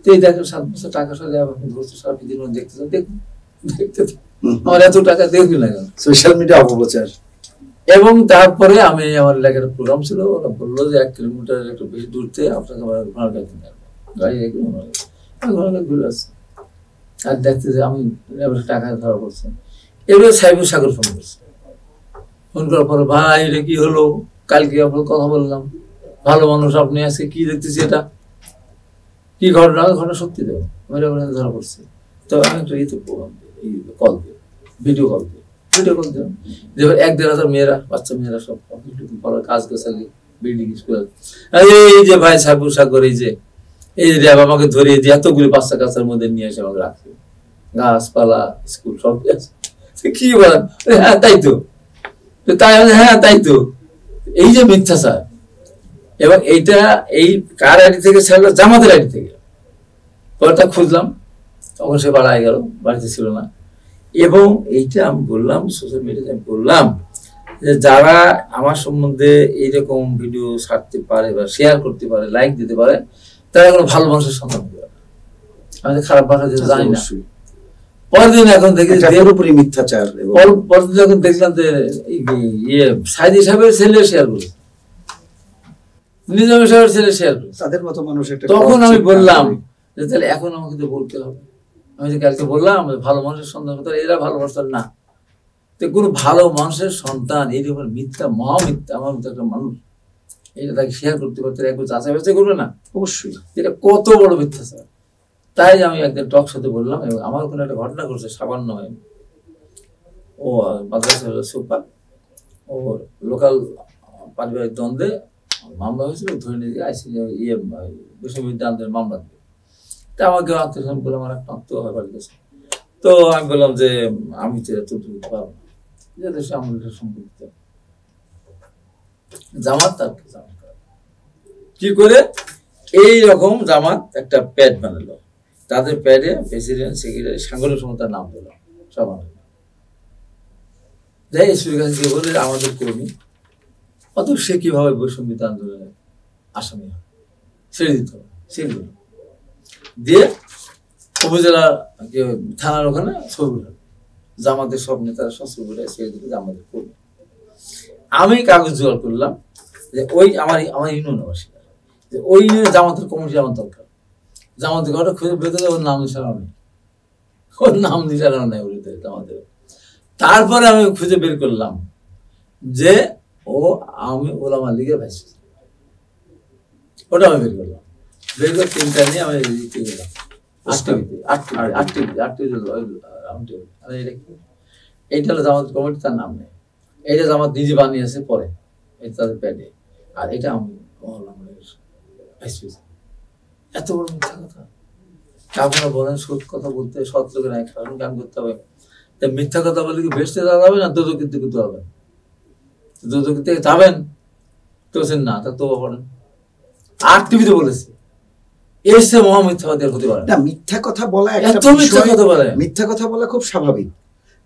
তো এই দেখেন 7 বছর টাকা সহ ধরছে, সারা দিন দেখতেছেন, দেখুন দেখতে আমার এত টাকা দেখবি না কেন, সোশ্যাল মিডিয়া অপপ্রচার। এবং তারপরে আমি আমার এলাকার প্রোগ্রাম ছিল, ওরা বললো যে 1 কিলোমিটার একটু বেশি দূরতে আপনাকে ঘোড়ার গাড়ি কিনে আনবো, গাড়ি রেখে ঘোড়ার গাড়ি ঘুরে আসছে, আর দেখতে যে আমি টাকা ধরা পড়ছে। এবার সাইবুর সাগর ফোন করছে, ফোন করার পরে ভাই এটা কি হলো, কালকে আপনার কথা বললাম, ভালো মানুষ আপনি আজকে কি দেখতেছি, এটা কি ঘটনা, ঘটনা সত্যি দেবো, ধরা পড়ছে। তো আমি একটু ইতে কল দিই, ভিডিও কল দিই, যে 1-1.5 মেয়েরা, বাচ্চা মেয়েরা সব কাজ গোছালি, বিল্ডিং স্কুল, এই যে ভাই সাইবুর সাগর, এই যে র্যাব আমাকে ধরিয়ে দিয়ে এতগুলি বাচ্চা কাচ্চার মধ্যে নিয়ে এসে আমাকে রাখছে, গাছপালা স্কুল সব আছে, কি বলেন, হ্যাঁ তাই তো, তাই হ্যাঁ তাই তো, এই যে মিথ্যাচার। এবং এইটা এই কার আইডি থেকে ছাড়লো, জামাতের আইডি থেকে, পরটা খুঁজলাম, তখন সে বাড়ায় গেল, বাড়িতে ছিল না। এবং এইটা আমি বললাম সোশ্যাল মিডিয়াতে, আমি বললাম যে যারা আমার সম্বন্ধে এইরকম ভিডিও ছাড়তে পারে বা শেয়ার করতে পারে, লাইক দিতে পারে, তারা কোনো ভালো মানুষের সন্ধান দিতে পারে, আমি খারাপ ভাষা যেটা জানি না। পরের দিন এখন দেখি পুরোপুরি মিথ্যাচার। পরের দিন যখন দেখলাম যে ইয়ে সাইদি সাহেবের ছেলে শেয়ার করেছে, নিজামী সাহেবের ছেলে শেয়ার করেছে, তাদের মতো মানুষ একটা, তখন আমি বললাম যে তাহলে এখন আমাকে তো বলতে হবে, আমি যে কালকে বললাম ভালো মানুষের সন্তান, এরা ভালো মানুষ না, তো কোনো ভালো মানুষের সন্তান এইরকম মিথ্যা, মহামিথ্যা, আমার মতো একটা মানুষ এটা তাকে শেয়ার করতে পারতে একবার যাচাই বাছাই করবে না, অবশ্যই এটা কত বড় মিথ্যা স্যার। তাই আমি একদিন টক সাথে বললাম, এবং আমার ওখানে একটা ঘটনা ঘটছে, সামান্য হয়, ও মাদ্রাসা সুপার, ও লোকাল পারিবারিক দ্বন্দ্বে মামলা হয়েছিল, ধরে নিয়ে আইসি ইয়ে বিশ্ববিদ্যালয়ের মামলা দিয়ে, তা আমাকে আত্মীয় বলে আমার একটা আত্মীয় হয় বাড়ির কাছে, তো আমি বললাম যে আমি তো এত দূর পাবো না, যাতে সে আমার সম্পর্কিত জামাত, তার জামাত কি করে এইরকম জামাত একটা প্যাড বানালো, তাদের প্যাডে প্রেসিডেন্ট, সেক্রেটারি, সাংগঠনিক সংস্থার নাম দিল, সব বলে আমাদের কর্মী, অত সে কিভাবে বৈষম্যতা আন্দোলনের আসামি হয়, ছেড়ে দিতে হবে, ছেড়ে দিল দিয়ে উপজেলা থানার ওখানে ছবি উঠাল, জামাতের সব নেতারা সব ছবি উঠে ছেড়ে দিল জামাতের কর্মী। আমি কাগজ জোগাড় করলাম যে ওই আমার ইউনিয়নবাসী, যে ওই ইউনিয়নের জামাতের কমিটি আমার দরকার, জামাতের ঘরটা খুঁজে বের করে ওর নাম নিশানা নেই, ওর নাম নিশানা নেই ওর জামাতের। তারপরে আমি খুঁজে বের করলাম যে ও আমি ওলামা লীগের ভাইস, ওটা আমি বের করলাম, বের করে 3টা নিয়ে আমি লিখতে গেলাম, 8টি এইটা হলো জামাত কমিটি, তার নাম নেই, এইটা জামাত নিজে বানিয়েছে পরে, এটা তাদের প্যাডে, আর এটা আমি ভাইস প্রেসিডেন্ট। এত বড় মিথ্যা কথা, আপনারা বলেন সৎ কথা বলতে, সৎ লোকের এক কাম করতে হবে, মিথ্যা কথা বলে কি বেসতে যাওয়া যাবে না, দোদকের দিকে যাবেন, দোদকের থেকে যাবেন তো না, তা তো পড়েন, আর টিভিতে বলেছে এসে মহা মিথ্যাবাদী হতে পারে না। মিথ্যা কথা বলা একটা মিথ্যা কথা বলা খুব স্বাভাবিক,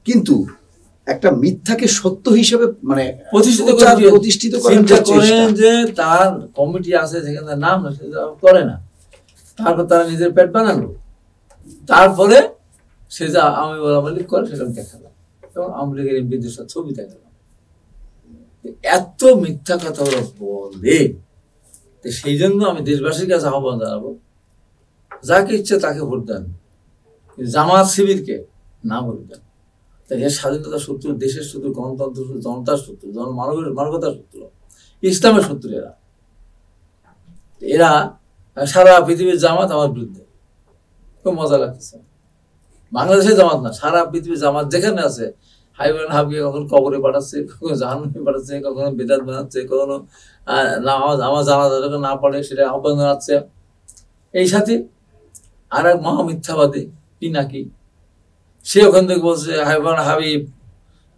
কিন্তু একটা মিথ্যাকে সত্য হিসেবে মানে প্রতিষ্ঠিত করার করেন যে তার কমিটি আছে যেখানে নাম করে না, তারপর তারা নিজের পেট বানালো, তারপরে সে যা আমি আওয়ামী লীগ করে সেটা দেখালাম, এবং আওয়ামী লীগের এমপিদের সাথে ছবি দেখালাম। এত মিথ্যা কথা ওরা বলে, সেই জন্য আমি দেশবাসীর কাছে আহ্বান জানাবো, যাকে ইচ্ছে তাকে ভোট দেন, জামাত শিবিরকে না ভোট দেন। এর স্বাধীনতা শত্রু, দেশের শত্রু, গণতন্ত্র শত্রু, জনতার শত্রু, মানবতার শত্রু, ইসলামের শত্রু। এরা সারা পৃথিবীর জামাত আমার বিরুদ্ধে। খুব মজা লাগতেছে, বাংলাদেশের জামাত না, সারা পৃথিবীর জামাত যেখানে আছে, হাইবান হাবিয়ে কখনো কবরে পাঠাচ্ছে, কখনো জাহান্নামে পাঠাচ্ছে, কখনো বেদাত বানাচ্ছে, কখনো আমার জানাজা না পড়ে সেটা আহ্বান জানাচ্ছে। এই সাথে আর এক মহা মিথ্যাবাদী পিনাকি, সে ওখান থেকে বলছে হাইবান হাবিব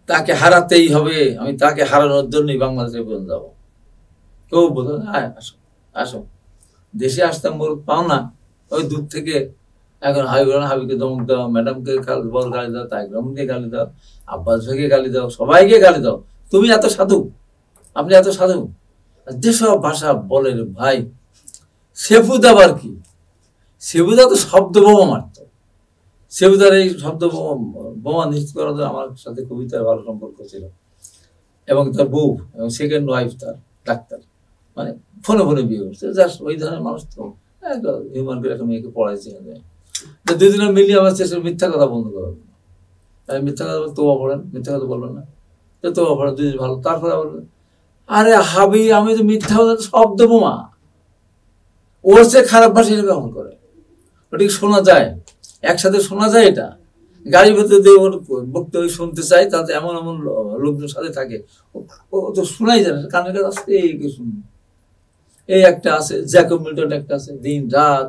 তাকে হারাতেই হবে, আমি তাকে হারানোর জন্যই বাংলাদেশে পর্যন্ত যাবো। কেউ বলতো আসো আসো, দেশে আসতাম পাও না, ওই দূর থেকে এখন হাবিকে ধমক দাও, ম্যাডামকে বল গালি দাও, তাই রহমানকে গালি দাও, আব্বাস ভাইকে গালি দাও, সবাইকে গালি দাও, তুমি এত সাধু, আপনি এত সাধু। যেসব ভাষা বলে রে ভাই, সেবুদ আবার কি, সেবুদা তো শব্দ বোমা মারত। সেবুদার এই শব্দ বোমা নিশ্চিত করার জন্য আমার সাথে কবিতার ভালো সম্পর্ক ছিল, এবং তার বউ এবং সেকেন্ড ওয়াইফ তার ডাক্তার, মানে ফোনে ফোনে বিয়ে করছে। জাস্ট ওই ধরনের মানুষ তো হিউম্যান করে একটা মেয়েকে পড়াইছে। দুদিনে মিলিয়ে আমার শেষে মিথ্যা কথা বন্ধ করার জন্য, মিথ্যা কথা বলতে তোবা পড়েন, মিথ্যা কথা বলবেন না, তোবা পড়েন দুদিন ভালো। তারপরে বলবেন আরে হাবি আমি তো মিথ্যা কথা, শব্দ বোমা, ওর সে খারাপ ভাষা হিসেবে ব্যবহার করে, ওটিকে শোনা যায়, একসাথে শোনা যায়। এটা গাড়ির ভেতরে দিয়ে ওর বক্তব্য শুনতে চাই, তাতে এমন এমন লোকজন সাথে থাকে, ও তো শোনাই যায় না, কানের কাছে আসতে এই শুনি। এই একটা আছে জ্যাকব মিল্টন, একটা আছে দিন রাত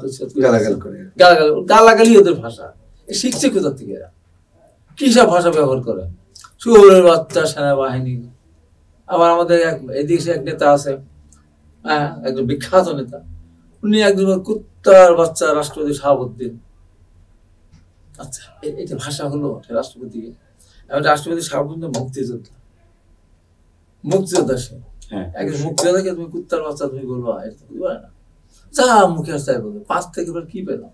গালাগালি, ওদের ভাষা শিখছে কোথা থেকে, এরা কি সব ভাষা ব্যবহার করে, শুয়োরের বাচ্চা সেনাবাহিনী। আবার আমাদের এদিকে এক নেতা আছে, হ্যাঁ একজন বিখ্যাত নেতা, উনি একজন কুত্তার বাচ্চা রাষ্ট্রপতি শাহাবুদ্দিন। আচ্ছা এটা ভাষা হলো রাষ্ট্রপতি? রাষ্ট্রপতি শাহাবুদ্দিন মুক্তিযোদ্ধা, মুক্তিযোদ্ধা সে একজন মুক্তিযোদ্ধাকে তুমি কুত্তার বাচ্চা তুমি বলবা, এটা বুঝতে পারে না, যা মুখে আসতে বলবে। 5 থেকে কি পেলাম?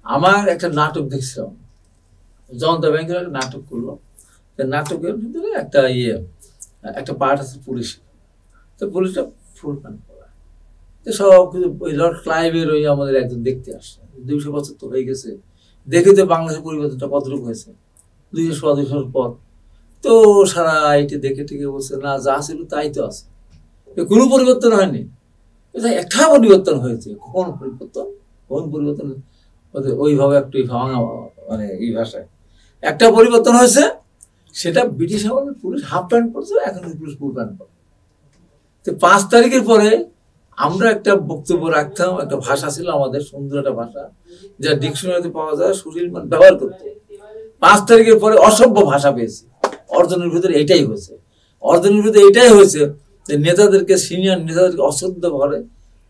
আমার একটা নাটক দেখছিলাম, জনতা ব্যাংকের একটা নাটক করলো, নাটকের ভিতরে একটা একটা পার্ট আছে পুলিশের, তো পুলিশটা ফুল প্যান্ট পরা, তো সব কিছু ওই লর্ড ক্লাইভের ওই আমাদের একজন দেখতে আসছে, 200 বছর তো হয়ে গেছে, দেখে তো বাংলাদেশের পরিবর্তনটা কতটুকু হয়েছে 200 বছর পর। তো সারা আইটি দেখে টেকে বলছে না, যা ছিল তাই তো আছে, কোনো পরিবর্তন হয়নি। একটা পরিবর্তন হয়েছে, কোন পরিবর্তন? কোন পরিবর্তন? ওইভাবে একটু ভাঙা, মানে এই ভাষায় একটা পরিবর্তন হয়েছে, সেটা ব্রিটিশ আমলে পুলিশ হাফ প্যান্ট পরছে, এখন পুলিশ ফুল প্যান্ট পরে। তো 5 তারিখের পরে আমরা একটা বক্তব্য রাখতাম, একটা ভাষা ছিল আমাদের, সুন্দর একটা ভাষা, যা ডিকশনারিতে পাওয়া যায়, সুশীল মান ব্যবহার করতে। 5 তারিখের পরে অসভ্য ভাষা পেয়েছি। অর্জনের ভিতরে এটাই হয়েছে, অর্জনের ভিতরে এটাই হয়েছে যে নেতাদেরকে, সিনিয়র নেতাদেরকে অশ্রদ্ধ করে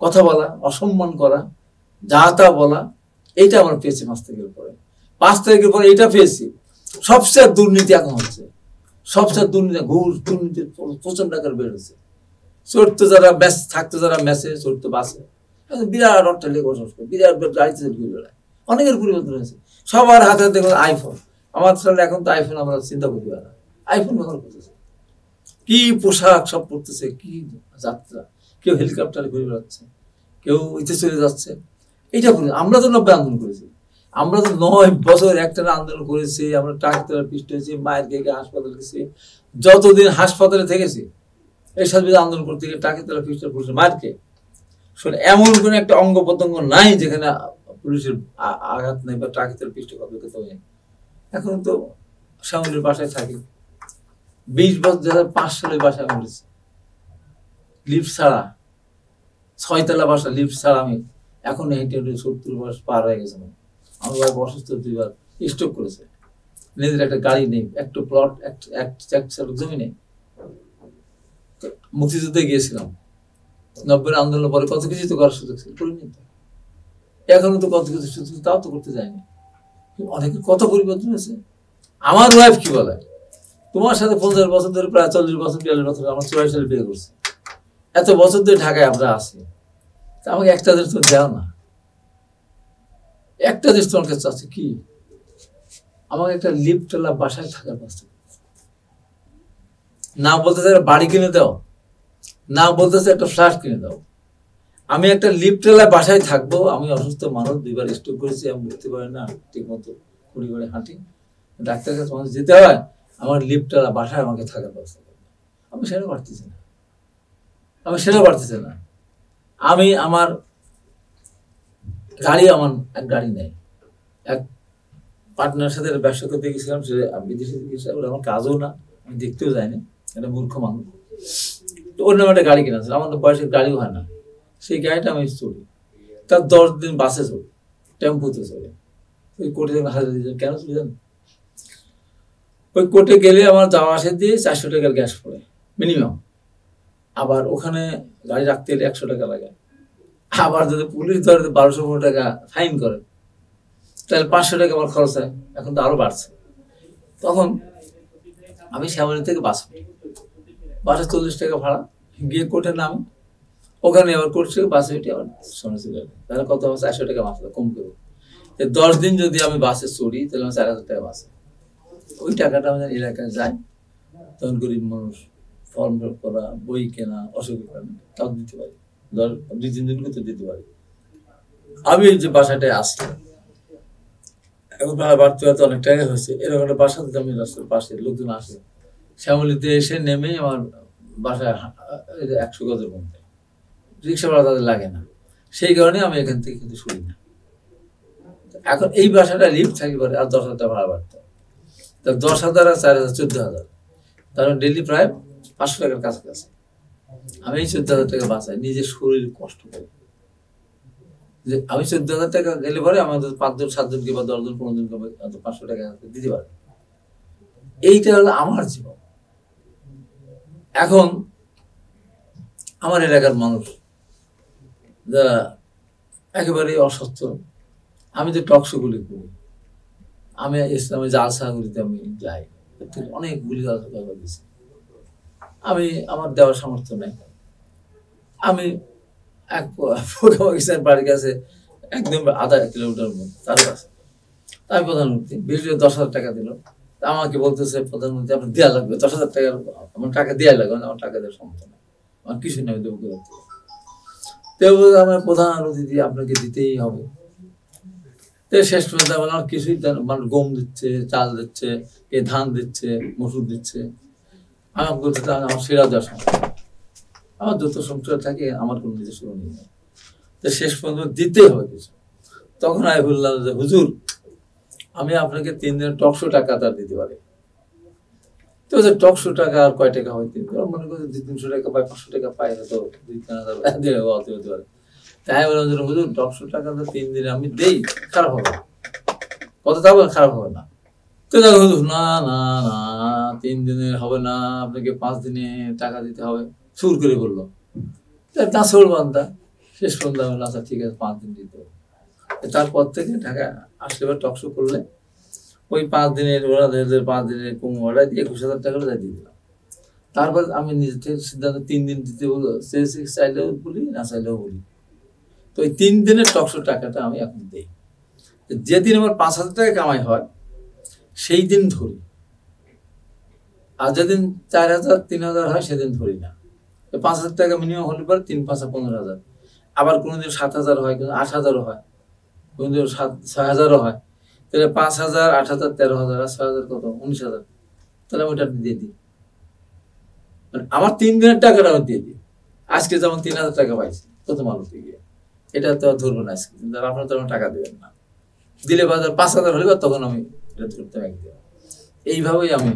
কথা বলা, অসম্মান করা, যা তা বলা, এইটা আমরা পেয়েছি 5 তারিখের পরে। 5 তারিখের পরে এটা পেয়েছি। সবচেয়ে দুর্নীতি এখন হচ্ছে, সবচেয়ে দুর্নীতি, ঘুষ দুর্নীতি প্রচন্ড আকার বের হচ্ছে। চড়তো যারা ব্যাস থাকতো, যারা মেসে চড়তো বাসে, বিরাট অট্টালিকা বসবাস করে, বিরাট গাড়িতে ঘুরে বেড়ায়, অনেকের পরিবর্তন হয়েছে। সবার হাতে দেখুন আইফোন, আমার ছেলে এখন তো আইফোন আমরা চিন্তা করতে পারি না, আইফোন ব্যবহার করতেছে, কি পোশাক সব পড়তেছে, কি যাত্রা, কেউ হেলিকপ্টারে ঘুরে বেড়াচ্ছে, কেউ ইতে চলে যাচ্ছে। এইটা বলি, আমরা তো 90 আন্দোলন করেছি, আমরা তো 9 বছর একটানা আন্দোলন করেছি, আমরা ট্রাক্টরে পিষ্ট হয়েছি, মায়ের গেগে হাসপাতালে গেছি, যতদিন হাসপাতালে থেকেছি এই সাথে আন্দোলন করতে গিয়ে টাকে তারা পিস্টল পুলিশের মারকে শোনে, এমন কোন একটা অঙ্গ প্রত্যঙ্গ নাই যেখানে পুলিশের আঘাত নেই বা টাকে তারা পিস্টল করতে হবে। এখন তো শ্যামলীর বাসায় থাকি, 20 বছর 2005 সালে বাসায় মরেছি, লিফট ছাড়া, 6 তলা বাসা, লিফট ছাড়া। আমি এখন হেঁটে 70 বয়স পার হয়ে গেছে। আমার ভাই অসুস্থ, 2বার স্ট্রোক করেছে, নিজের একটা গাড়ি নেই, একটা প্লট, এক জমি নেই। মুক্তিযুদ্ধে গিয়েছিলাম 90-এর আন্দোলনের পরে, কত কিছু তো করার সুযোগ ছিল, করিনি তো। এখনো তো কত কিছু সুযোগ, তাও তো করতে যায়নি। অনেকের কত পরিবর্তন হয়েছে। আমার ওয়াইফ কি বলে, তোমার সাথে 50 বছর ধরে, প্রায় 40 বছর 42 বছর, আমার 84 সালে বিয়ে করছে, এত বছর ধরে ঢাকায় আমরা আছি, তা আমাকে একটা দেশ তো দেও না, একটা দেশ তোমার কাছে আছে কি? আমাকে একটা লিফটওয়ালা বাসায় থাকার ব্যবস্থা, না বলতেছে একটা বাড়ি কিনে দাও, না বলতেছে একটা ফ্ল্যাট কিনে দাও। আমি একটা লিফটওয়ালা বাসায় থাকবো, আমি অসুস্থ মানুষ, 2বার স্ট্রোক করেছি, আমি উঠতে পারি না, ঠিক মতো কুড়ি করে হাঁটি, ডাক্তারের কাছে আমাকে যেতে হয়, আমার লিফটওয়ালা বাসায় আমাকে থাকার ব্যবস্থা করবে। আমি সেটা পারতেছি না, আমি সেটা পারতেছি না। আমি আমার গাড়ি, আমার এক গাড়ি নেই, এক পার্টনার সাথে ব্যবসা করতে গেছিলাম, সে বিদেশে গিয়েছিলাম, আমার কাজও না, আমি দেখতেও যাইনি, একটা মূর্খ মানুষ। তো ওর নামে একটা গাড়ি কিনা ছিল, আমার তো বয়সের গাড়িও হয় না, সেই গাড়িটা আমি চলি, তার 10 দিন বাসে চলি, টেম্পুতে চলে, ওই কোটি হাজার কেন চলে যান, ওই কোর্টে গেলে আমার যাওয়া আসে দিয়ে 400 টাকার গ্যাস পড়ে মিনিমাম। আবার ওখানে গাড়ি রাখতে গেলে 100 টাকা লাগে। আবার যদি পুলিশ ধরে 1200 টাকা ফাইন করে, তাহলে 500 টাকা আমার খরচ হয়। এখন তো আরো বাড়ছে। তখন আমি শ্যামলী থেকে বাসে 40 টাকা ভাড়া, গিয়ে কোর্টে নামি, ওখানে আবার কোর্ট থেকে বাসে উঠে আবার সন্ন্যাসী গেলে, তাহলে কত হবে? 400 টাকা মাত্রা কম করবো। 10 দিন যদি আমি বাসে চড়ি তাহলে আমার 4000 টাকা বাসে। ওই টাকাটা আমাদের এলাকায় যায়, তখন গরিব মানুষ ফর্ম ফিল আপ করা, বই কেনা, অসুবিধা কেনা, তাও দিতে পারি। 2-3 দিন করতে দিতে পারি। আমি এই যে বাসাটায় আসি, এখন ভাড়া বাড়তে বাড়তে অনেক টাকা হয়েছে, এরকম একটা বাসাতে আমি রাস্তার পাশে লোকজন আসে, শ্যামলীতে এসে নেমে আমার বাসায় 100 গজের মধ্যে, রিক্সা ভাড়া তাদের লাগে না। সেই কারণে আমি এখান থেকে কিন্তু শুনি না। এখন এই বাসাটা লিফট থাকি পরে আর 10,000 টাকা ভাড়া বাড়তো, তা 10,000 আর 4,000 14,000, তার ডেলি প্রায় 500 টাকার কাছাকাছি। আমি এই 14,000 টাকা বাঁচাই, নিজের শরীর কষ্ট করি। যে আমি 14,000 টাকা গেলে পরে আমাদের 5 জন 7 জনকে বা 10 জন 15 জনকে 500 টাকা দিতে পারে। এইটা হলো আমার জীবন। এখন আমার এলাকার মানুষ যারা একেবারে অসুস্থ, আমি যে টকশোগুলি করি, আমি ইসলামে জালসাগুলিতে আমি যাই, অনেকগুলি কথা দিয়েছি, আমি আমার দেওয়ার সামর্থ্য নেই। আমি এক পাকিস্তান বাড়ির কাছে একদম 1/2 কিলোমিটার মধ্যে তার কাছে, আমি প্রধানমন্ত্রী বিশেষ 10,000 টাকা দিল, আমাকে বলতেছে প্রধানমন্ত্রী আপনার দেওয়া লাগবে 10,000 টাকা, আমার টাকা দেওয়া লাগবে না, আমার টাকা দেওয়ার সামর্থ্য নেই, আমার কিছু নেই দেবো করে। আমার প্রধান অতিথি আপনাকে দিতেই হবে। শেষ পর্যন্ত আমার কিছুই, মানুষ গম দিচ্ছে, চাল দিচ্ছে, কে ধান দিচ্ছে, মসুর দিচ্ছে, আমার বলতে আমার সেরা দেওয়ার সময়, আমার যত সংসার থাকে আমার কোনো নিজস্ব নেই, তো শেষ পর্যন্ত দিতেই হবে কিছু। তখন আমি বললাম যে হুজুর, আমি আপনাকে 3 দিনের টকশো টাকা তার দিতে পারি। তো টকশো টাকা আর কয় টাকা হয়, 3 মনে করি 200-300 টাকা পাই, 500 টাকা পাই, হয়তো 2-3,000 হতে পারে। তাই বললাম যে হুজুর, টকশো টাকা তো 3 দিনে আমি দেই, খারাপ হবে না, কত তা বলে খারাপ হবে না। তো দেখো হুজুর, না না না 3 দিনের হবে না, আপনাকে 5 দিনে টাকা দিতে হবে, সুর করে বললো। নাসর বান্দা শেষ পর্যন্ত আমি আচ্ছা ঠিক আছে 5 দিন দিতে হবে। তারপর থেকে ঢাকা আসলে এবার টকশো করলে ওই 5 দিনের ওরা 5 দিনের কম অর্ডার দিয়ে 21,000 টাকা দিয়ে দিলাম। তারপর আমি নিজে থেকে সিদ্ধান্ত 3 দিন দিতে বলবো, চাইলেও বলি না চাইলেও বলি। তো ওই 3 দিনের টকশো টাকাটা আমি এখন দিই। যেদিন আমার 5,000 টাকা কামাই হয় সেই দিন ধরি, আর যেদিন 4,000 3,000 হয় সেদিন ধরি না। 5,000 টাকা মিনিমাম হলে পরে 3-5 15,000, আবার কোনোদিন 7,000 হয়, কিন্তু 8,000 হয়, কোনোদিন 6,000 হয়। তাহলে 5,000, 8,000, 13,000 আর 6,000 কত 19,000, তাহলে আমি ওটা দিয়ে দিই। আমার 3 দিনের টাকাটা আমি দিয়ে দিই। আজকে যেমন 3,000 টাকা পাইছি প্রথম আলোতে গিয়ে, এটা তো ধরবো না আজকে, কিন্তু আপনারা তো আমার টাকা দেবেন না, দিলে বাজার 5,000 হলে তখন আমি এটা ধরতে একদিন। এইভাবেই আমি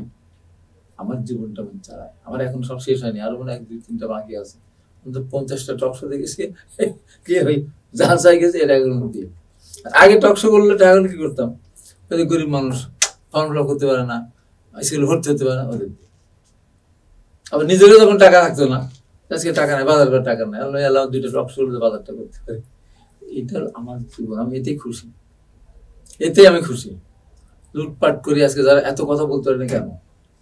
আমার জীবনটা আমি চালাই। আমার এখন সব শেষ হয়নি, আরো মনে 1-2-3টা বাকি আছে, কিন্তু 50টা টকশো দেখেছি কি হই যা চাই গেছে এটা দিয়ে। আগে টকশো করলে টাকা কি করতাম, গরিব মানুষ ফর্ম ফিল আপ করতে পারে না, স্কুলে ভর্তি হতে পারে না, ওদের দিয়ে। আবার নিজেরও যখন টাকা থাকতো না, আজকে টাকা নেই, বাজার করার টাকা নেই, আল্লাহ 2টা টকশো করলে বাজারটা করতে পারি। এটা আমার জীবন, আমি এতেই খুশি, এতেই আমি খুশি। লুটপাট করি আজকে যারা এত কথা বলতে পারে না,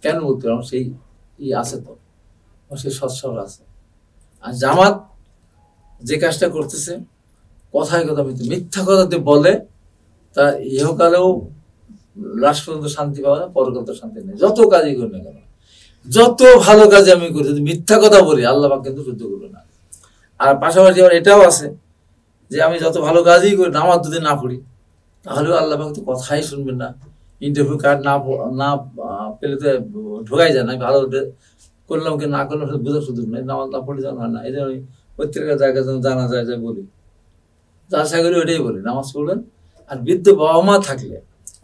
কেন বলতে পারে? সেই আছে তো, সেই সৎসব আছে। আর জামাত যে কাজটা করতেছে, কথায় কথা মিথ্যা কথা দিয়ে বলে, তা ইহকালেও লাস্ট পর্যন্ত শান্তি পাবে না, পরকাল তো শান্তি নেই, যত কাজই করি না কেন, যত ভালো কাজে আমি করি, যদি মিথ্যা কথা বলি আল্লাহ পাক কিন্তু সহ্য করবে না। আর পাশাপাশি আবার এটাও আছে যে আমি যত ভালো কাজই করি, নামাজ যদি না পড়ি, তাহলেও আল্লাহ পাক তো কথাই শুনবেন না। ইন্টারভিউ কার্ড না পেলে তো ঢোকাই যায় না, ভালো করলাম কি না করলাম বোঝার সুযোগ নেই, নামাজ না পড়লে যেন হয় না। এই জন্য প্রত্যেকটা জায়গায় যেন জানা যায় যে বলি, যার সাগরে ওইটাই বলি, নামাজ পড়বেন। আর বৃদ্ধ বাবা মা থাকলে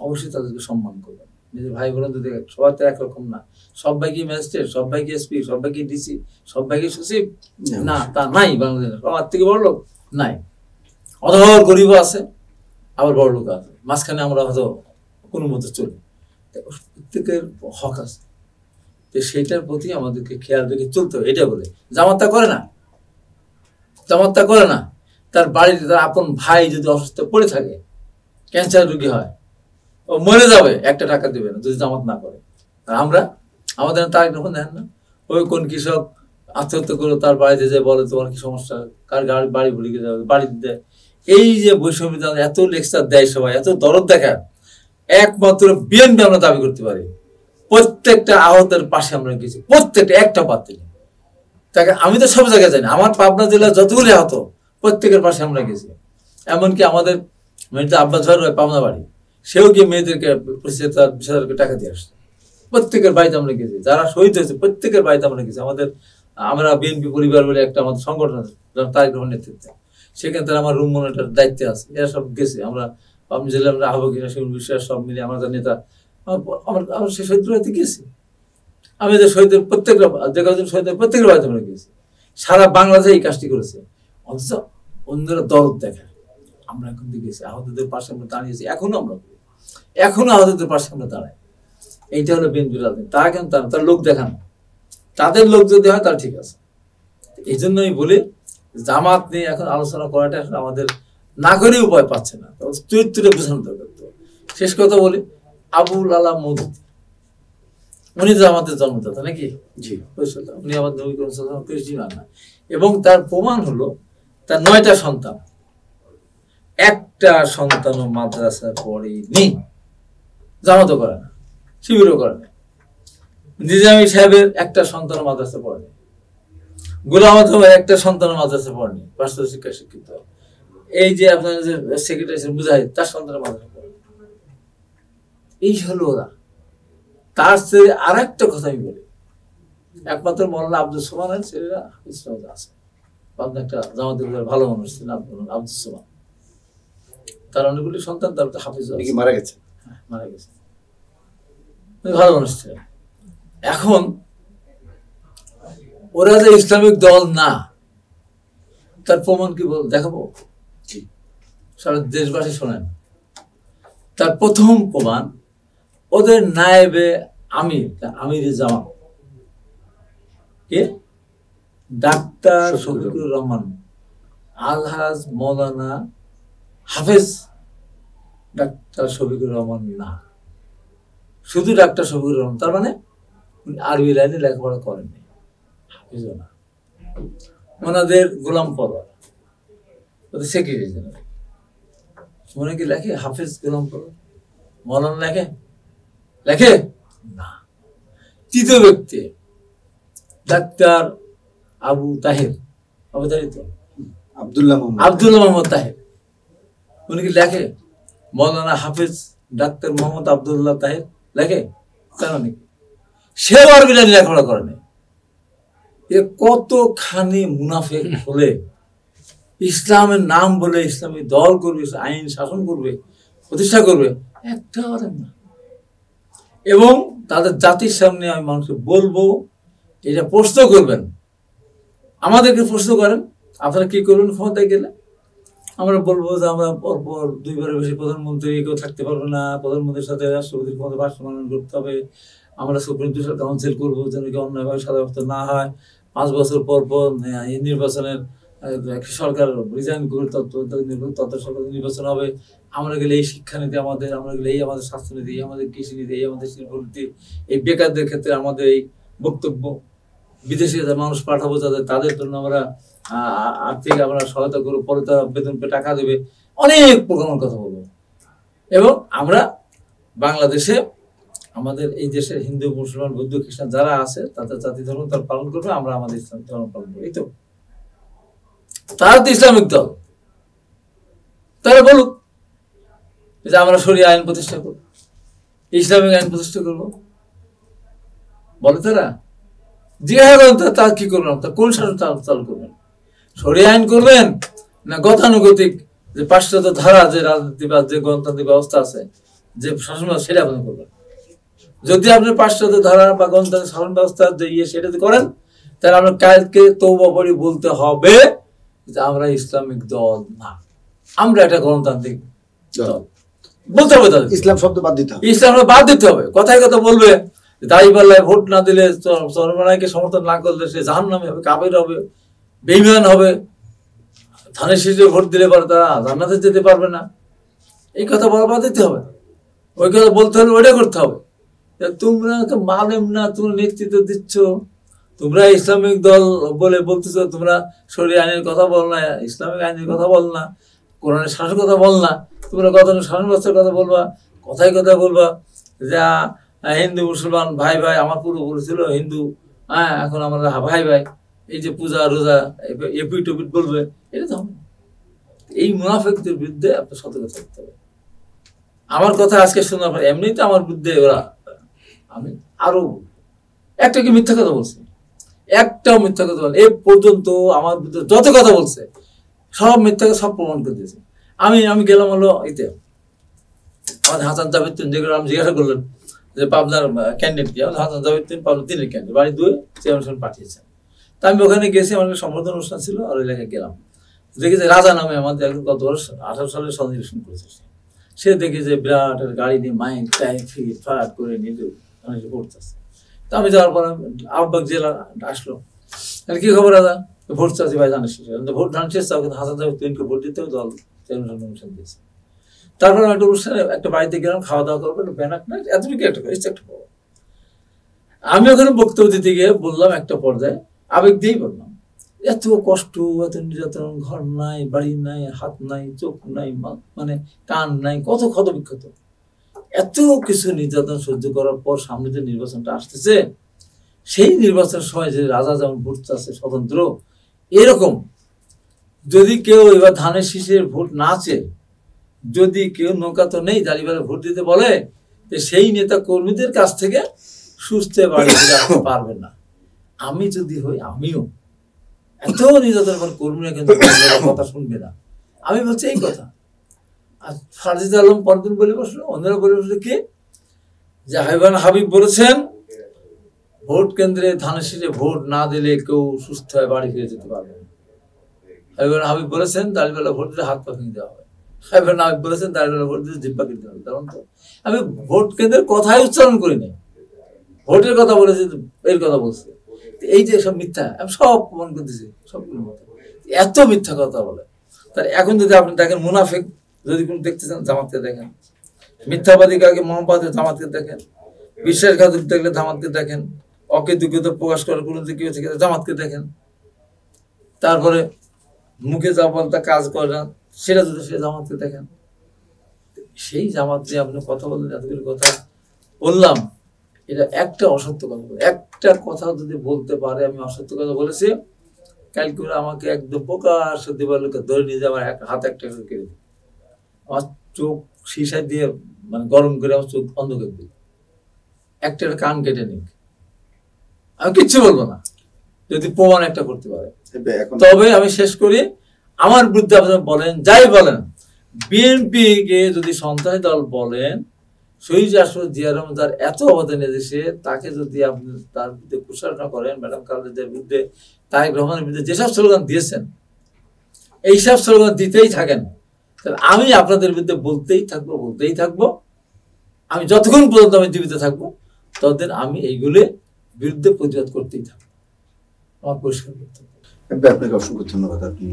অবশ্যই তাদেরকে সম্মান করবেন। নিজের ভাই বোন যদি সবাই তো একরকম না, সবাইকে ম্যাজিস্ট্রেট, সবাইকে এসপি, সবাইকে ডিসি, সবাইকে সচিব না, তা নাই বাংলাদেশে। সবার থেকে বড় লোক নাই, অধর গরিব আছে, আবার বড় লোক আছে, মাঝখানে আমরা হয়তো কোনো মতো চলি। প্রত্যেকের হক আছে, তো সেইটার প্রতি আমাদেরকে খেয়াল রেখে চলতে হবে। এটা বলে জামাতটা করে না, জামাতটা করে না, তার বাড়িতে তার আপন ভাই যদি অসুস্থ পড়ে থাকে, ক্যান্সার রোগী হয়, ও মরে যাবে, একটা টাকা দেবে না যদি জামাত না করে। আর আমরা আমাদের তার যখন দেন না, ওই কোন কৃষক আত্মহত্যা করে তার বাড়িতে যায় বলে তোমার কি সমস্যা, কার গাড়ি বাড়ি ভুলে যাবে, বাড়ি দেয়। এই যে বৈষম্য এত লেকচার দেয় সবাই, এত দরদ দেখায়, একমাত্র বিএনপি আমরা দাবি করতে পারি প্রত্যেকটা আহতের পাশে আমরা গেছি, প্রত্যেকটা, একটা বাদ দিলে। তাকে আমি তো সব জায়গায় জানি, আমার পাবনা জেলার যতগুলি আহত প্রত্যেকের পাশে আমরা গেছি। এমনকি আমাদের মেয়েদের আব্বাস ভাই রয় পাবনা বাড়ি, সেও গিয়ে মেয়েদেরকে 25,000 টাকা দিয়ে আসছে। প্রত্যেকের বাড়িতে আমরা গেছি, যারা শহীদ হয়েছে প্রত্যেকের বাড়িতে আমরা গেছি। আমরা বিএনপি পরিবার বলে একটা আমাদের সংগঠন আছে, তারেক রহমান নেতৃত্বে, সেখানে তারা আমার রুম মনিটর দায়িত্বে আছে, এরা সব গেছে। আমরা পাবনা জেলায় আমরা আহ্বায়ক শিমুল বিশ্বাস সব মিলে আমাদের নেতা আমরা সেই শহীদ বাড়িতে গেছি। আমি যে শহীদের প্রত্যেকটা যে কয়েকজন শহীদের প্রত্যেকের বাড়িতে আমরা গেছি। সারা বাংলাদেশে এই কাজটি করেছে, অথচ অন্যরা দরদ দেখায়। আমরা এখন গেছি, আহতদের পাশে আমরা দাঁড়িয়েছি, এখনো আমরা এখনো আহতদের পাশে আমরা দাঁড়াই। এইটা হলো বিএনপির রাজনীতি। তারা কেন তার লোক দেখানো, তাদের লোক যদি হয় তার ঠিক আছে। এই জন্য আমি বলি জামাত নিয়ে এখন আলোচনা করাটা আসলে আমাদের না করে উপায় পাচ্ছে না, চরিত্রে বোঝানো দরকার। তো শেষ কথা বলি, আবুল আলাম মওদুদী উনি জামাতের জন্মদাতা নাকি? জি, উনি আমাদের নবী করিম সাল্লাল্লাহু আলাইহি ওয়াসাল্লাম না, এবং তার প্রমাণ হলো তার 9টা সন্তান, একটা সন্তানও মাদ্রাসা পড়েনি, জামাতও করে না, শিবিরও করে না। নিজামী সাহেবের একটা সন্তান মাদ্রাসা পড়েনি, গোলাম আজমের একটা সন্তান মাদ্রাসা পড়েনি, পার্শ্ব শিক্ষা শিক্ষিত। এই যে আপনার যে সেক্রেটারি মুজাহিদ, তার সন্তান মাদ্রাসা পড়েনি। এই হলো ওরা। তার চেয়ে আর একটা কথা আমি বলি, একমাত্র মৌলানা আব্দুল সোবহানের ছেলেরা ইসলাম আছে, একটা জামাতের ভালো মানুষ ছিলেন আব্দুল সোবহান, তার অনেকগুলি সন্তান, তার হাফিজ মারা গেছে, মারা গেছে, ভালো মানুষ ছিলেন। এখন ওরা যে ইসলামিক দল না, তার প্রমাণ কি বল দেখাবো? সারা দেশবাসী শোনেন। তার প্রথম প্রমাণ, ওদের নায়েবে আমির জামাত কে ডাক্তার শফিকুর রহমান, আলহাজ মৌলানা হাফেজ ডাক্তার শফিকুর রহমান না, শুধু ডাক্তার শফিকুর রহমান। তার মানে উনি আরবি লাইনে লেখাপড়া করেননি, হাফেজও না। ওনাদের গোলাম পরোয়ার, ওদের সেক্রেটারি জেনারেল, মনে কি লেখে হাফেজ গোলাম পরোয়ার? মৌলানা লেখে না। তৃতীয় ব্যক্তি ডাক্তার আবু তাহের, আব্দুল্লাহ মোহাম্মদ তাহের, উনি কি লেখে? মৌলানা হাফেজ ডাক্তার মোহাম্মদ আব্দুল্লাহ তাহের লেখে? কেন নাকি? সেও আরবি লাইনে লেখাপড়া করেনি। এ কতখানি মুনাফিক হলে ইসলামের নাম বলে ইসলামী দল করবে, আইন শাসন করবে, প্রতিষ্ঠা করবে, একটা না। এবং তাদের জাতির সামনে আমি মানুষকে বলবো, এটা প্রশ্ন করবেন, আমাদেরকে প্রশ্ন করেন, আপনারা কি করবেন ক্ষমতায় গেলে? আমরা বলবো যে আমরা পরপর 2বারের বেশি প্রধানমন্ত্রী কেউ থাকতে পারবে না, প্রধানমন্ত্রীর সাথে রাষ্ট্রপতির ক্ষমতা ভারসাম্য করতে হবে, আমরা সুপ্রিম কোর্টের কাউন্সিল করবো যেন কি অন্যায়ভাবে সাধারণত না হয়, 5 বছর পর নির্বাচনের সরকার রিজাইন করে তত সরকার নির্বাচন হবে, আমরা গেলে এই শিক্ষানীতি আমাদের, আমরা গেলে এই আমাদের স্বাস্থ্যনীতি, এই আমাদের কৃষিনীতি, এই আমাদের শিল্পনীতি, এই বেকারদের ক্ষেত্রে আমাদের এই বক্তব্য, বিদেশে মানুষ পাঠাবো যাদের, তাদের জন্য আমরা আর্থিক আমরা সহায়তা করবো, পরে তারা বেতন পেয়ে টাকা দেবে, অনেক প্রোগ্রামের কথা বলবো। এবং আমরা বাংলাদেশে আমাদের এই দেশের হিন্দু মুসলমান বৌদ্ধ খ্রিস্টান যারা আছে তাদের জাতি ধর্ম তারা পালন করবে, আমরা আমাদের ইসলাম ধর্ম পালন করবো। এই তো তারা তো ইসলামিক দল, তারা বলুক যে আমরা শরিয়া আইন প্রতিষ্ঠা করবো, ইসলামিক আইন প্রতিষ্ঠা করবো, বলে তারা। জিজ্ঞাসা করেন তার কি করবেন, আপনার কোন শাসন চালু করবেন? শরিয়া আইন করবেন না গতানুগতিক যে পাশ্চাত্য ধারা, যে রাজনীতিবাদ, যে গণতান্ত্রিক ব্যবস্থা আছে, যে শাসন সেটা আপনি করবেন? যদি আপনি পাশ্চাত্য ধারা বা গণতান্ত্রিক শাসন ব্যবস্থার যে সেটা করেন, তাহলে আমরা কালকে তওবা পড়ে বলতে হবে যে আমরা ইসলামিক দল না, আমরা একটা গণতান্ত্রিক দল। বলতে হবে তাদের, ইসলাম শব্দ বাদ দিতে হবে, ইসলাম বাদ দিতে হবে। কথায় কথা বলবে দাঁড়িপাল্লায় ভোট না দিলে, চরমনাইকে সমর্থন না করলে সে জাহান্নামী হবে, কাফের হবে, বেঈমান হবে, ধানের শীষে ভোট দিলে পরে তারা জান্নাতে যেতে পারবে না, এই কথা বলা বাদ দিতে হবে। ওই কথা বলতে হলে ওইটা করতে হবে। তোমরা তো মালেম না, তোমরা নেতৃত্ব দিচ্ছ, তোমরা ইসলামিক দল বলে বলতেছ, তোমরা শরীর আইনের কথা বল না, ইসলামিক আইনের কথা বল না, কোরআনের শাসনের কথা বল না, তোমরা কত শাসন ব্যবস্থার কথা বলবা, কথায় কথা বলবা যা হিন্দু মুসলমান ভাই ভাই, আমার পূর্বপুরুষ ছিল হিন্দু, হ্যাঁ এখন আমরা ভাই ভাই, এই যে পূজা রোজা এপিট ওপিট বলবে, এটা তো হবে। এই মুনাফিকদের বিরুদ্ধে আপনার সতর্ক থাকতে হবে। আমার কথা আজকে শোনার পর এমনিতে আমার বিরুদ্ধে ওরা, আমি আরো একটা কি মিথ্যা কথা বলছি, একটাও মিথ্যা কথা বল এ পর্যন্ত আমার বিরুদ্ধে যত কথা বলছে সব মিথ্যাকে সব প্রমাণ করে দিয়েছে। আমি গেলাম হলো এতে আমাদের হাসান জাভেদ্দিন, যেগুলো আমি জিজ্ঞাসা করলেন যে পাবনার ক্যান্ডিডেট কি, আমাদের হাসান জাভেদ্দিন পাবনা 3 ক্যান্ডিডেট, বাড়ি 2 চেয়ারম্যান পাঠিয়েছেন। তা আমি ওখানে গেছি, আমার সম্বর্ধনা অনুষ্ঠান ছিল, আর ওই এলাকায় গেলাম, দেখি যে রাজা নামে আমাদের একজন গত বর্ষ 18 সালে সন্নিবেশন করেছে, সে দেখি যে বিরাট গাড়ি নিয়ে মাইক টাইম ফিট ফাট করে নিজে পড়তেছে। তা আমি যাওয়ার পর আহ্বাক জেলা আসলো, কি খবর দাদা, ভোট চাচ্ছি ভাই জানিস, ভোট ধান শেষ চাও, কিন্তু হাসান জাভেদ্দিনকে ভোট দিতে হবে, দল চেয়ারম্যান অনুষ্ঠান দিয়েছে। তারপর একটা অনুষ্ঠানে একটা বাড়িতে গেলাম, খাওয়া দাওয়া করবো, ব্যানার না এতটুকু একটা পাবো। আমি ওখানে বক্তব্য দিতে গিয়ে বললাম একটা পর্যায়ে আবেগ দিয়েই বললাম, এত কষ্ট, এত নির্যাতন, ঘর নাই, বাড়ি নাই, হাত নাই, চোখ নাই, মানে কান নাই, কত ক্ষত বিক্ষত, এত কিছু নির্যাতন সহ্য করার পর সামনে যে নির্বাচনটা আসতেছে, সেই নির্বাচনের সময় যে রাজা যেমন ভোট চাচ্ছে স্বতন্ত্র, এরকম যদি কেউ এবার ধানের শীষের ভোট না চেয়ে, যদি কেউ নৌকা তো নেই দাঁড়িয়ে ভোট দিতে বলে, সেই নেতা কর্মীদের কাছ থেকে সুস্থ বাড়ি রাখতে পারবে না। আমি যদি হই, আমিও এত নির্যাতন কর্মীরা কিন্তু কথা শুনবে না। আমি বলছি এই কথা। আর ফারজিদ আলম পরদিন বলে বসলো, অন্যরা বলে বসলো কি যে হাইবান হাবিব বলেছেন ভোট কেন্দ্রে ধানের শীষে ভোট না দিলে কেউ সুস্থ হয়ে বাড়ি ফিরে যেতে পারবে না। হাইবান হাবিব বলেছেন দাঁড়িয়ে ভোট দিলে হাত পা ভেঙে দেওয়া হবে। হাইবান হাবিব বলেছেন দাঁড়িয়ে ভোট দিলে জিব্বা কেটে হবে। কারণ তো আমি ভোট কেন্দ্রের কথাই উচ্চারণ করিনি, ভোটের কথা বলেছি, এর কথা বলছি। এই যে সব মিথ্যা, আমি সব প্রমাণ করতেছি, সবগুলো মিথ্যা, এত মিথ্যা কথা বলে। তার এখন যদি আপনি দেখেন মুনাফিক যদি কোনো দেখতে চান, জামাতকে দেখেন, মিথ্যাবাদী কাকে মোহাম্মদের জামাতকে দেখেন, বিশ্বাসঘাতক দেখলে জামাতকে দেখেন, অকৃতজ্ঞতা প্রকাশ করার কোনো দিকে জামাতকে দেখেন, তারপরে মুখে যা বলতে কাজ করে না সেটা যদি সে জামাতকে দেখেন। সেই জামাত নিয়ে আপনি কথা বললেন, এতগুলো কথা বললাম, এটা একটা অসত্য কথা, একটা কথা যদি বলতে পারে আমি অসত্য কথা বলেছি, কাল করে আমাকে একদম প্রকাশ দেবালকে ধরে নিয়ে যাওয়ার হাত একটা করে কেড়ে দিই, আমার চোখ সীসা দিয়ে মানে গরম করে আমার চোখ বন্ধ করে দিই, একটা কান কেটে নিক, আমি কিচ্ছু বলবো না যদি প্রমাণ একটা করতে পারে। তবে আমি শেষ করি, আমার বিরুদ্ধে আপনারা বলেন যাই বলেন, বিএনপি কে যদি সন্ত্রাসী দল বলেন, শহীদ রাষ্ট্রপতি জিয়া রহমান তার এত অবদান এদেশে, তাকে যদি আপনি তার বিরুদ্ধে প্রচারণা করেন, ম্যাডাম খালেদার বিরুদ্ধে, তারেক রহমানের বিরুদ্ধে যেসব স্লোগান দিয়েছেন, এইসব স্লোগান দিতেই থাকেন, তাহলে আমি আপনাদের বিরুদ্ধে বলতেই থাকবো। আমি যতক্ষণ পর্যন্ত আমি জীবিত থাকবো, ততদিন আমি এইগুলো বিরুদ্ধে প্রতিবাদ করতেই থাকবো, আমার পরিষ্কার করতে হবে। আপনাকে অসংখ্য ধন্যবাদ, আপনি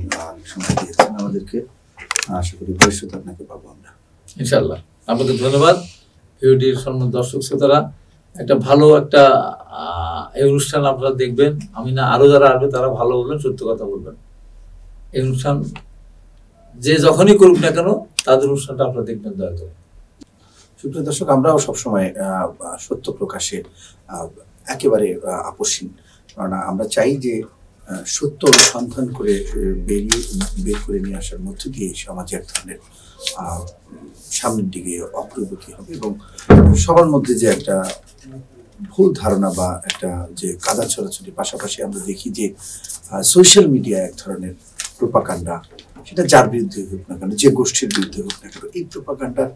সময় দিয়েছেন আমাদেরকে। আশা করি ভবিষ্যতে আপনাকে পাবো আমরা, ইনশাল্লাহ। আপনাকে ধন্যবাদ। ভিডিওটির সম্মান দর্শক শ্রোতারা, একটা ভালো একটা এই অনুষ্ঠান আপনারা দেখবেন, আমি না আরো যারা আসবে তারা ভালো বলবেন, সত্য কথা বলবেন। এই অনুষ্ঠান যে যখনই করুক না কেন, তাদের অনুষ্ঠানটা আপনারা দেখবেন দয়া করে। সুপ্রিয় দর্শক, আমরাও সবসময় সত্য প্রকাশে একেবারে আপোষহীন, কারণ আমরা চাই যে সত্য অনুসন্ধান করে বের করে নিয়ে আসার মধ্য দিয়ে সমাজে এক ধরনের সামনের দিকে অগ্রগতি হবে, এবং সবার মধ্যে যে একটা ভুল ধারণা বা একটা যে কাদা ছড়াছড়ি, পাশাপাশি আমরা দেখি যে সোশ্যাল মিডিয়া এক ধরনের প্রোপাগান্ডা, সেটা যার বিরুদ্ধে হোক না কেন, যে গোষ্ঠীর বিরুদ্ধে হোক না কেন, এই প্রোপাগান্ডার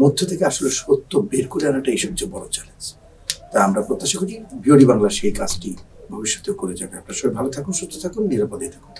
মধ্য থেকে আসলে সত্য বের করে আনাটাই সবচেয়ে বড় চ্যালেঞ্জ। তা আমরা প্রত্যাশা করি বিওডি বাংলা সেই কাজটি ভবিষ্যতেও করে যাবে। আপনার সবাই ভালো থাকুন, সুস্থ থাকুন, নিরাপদে থাকুন।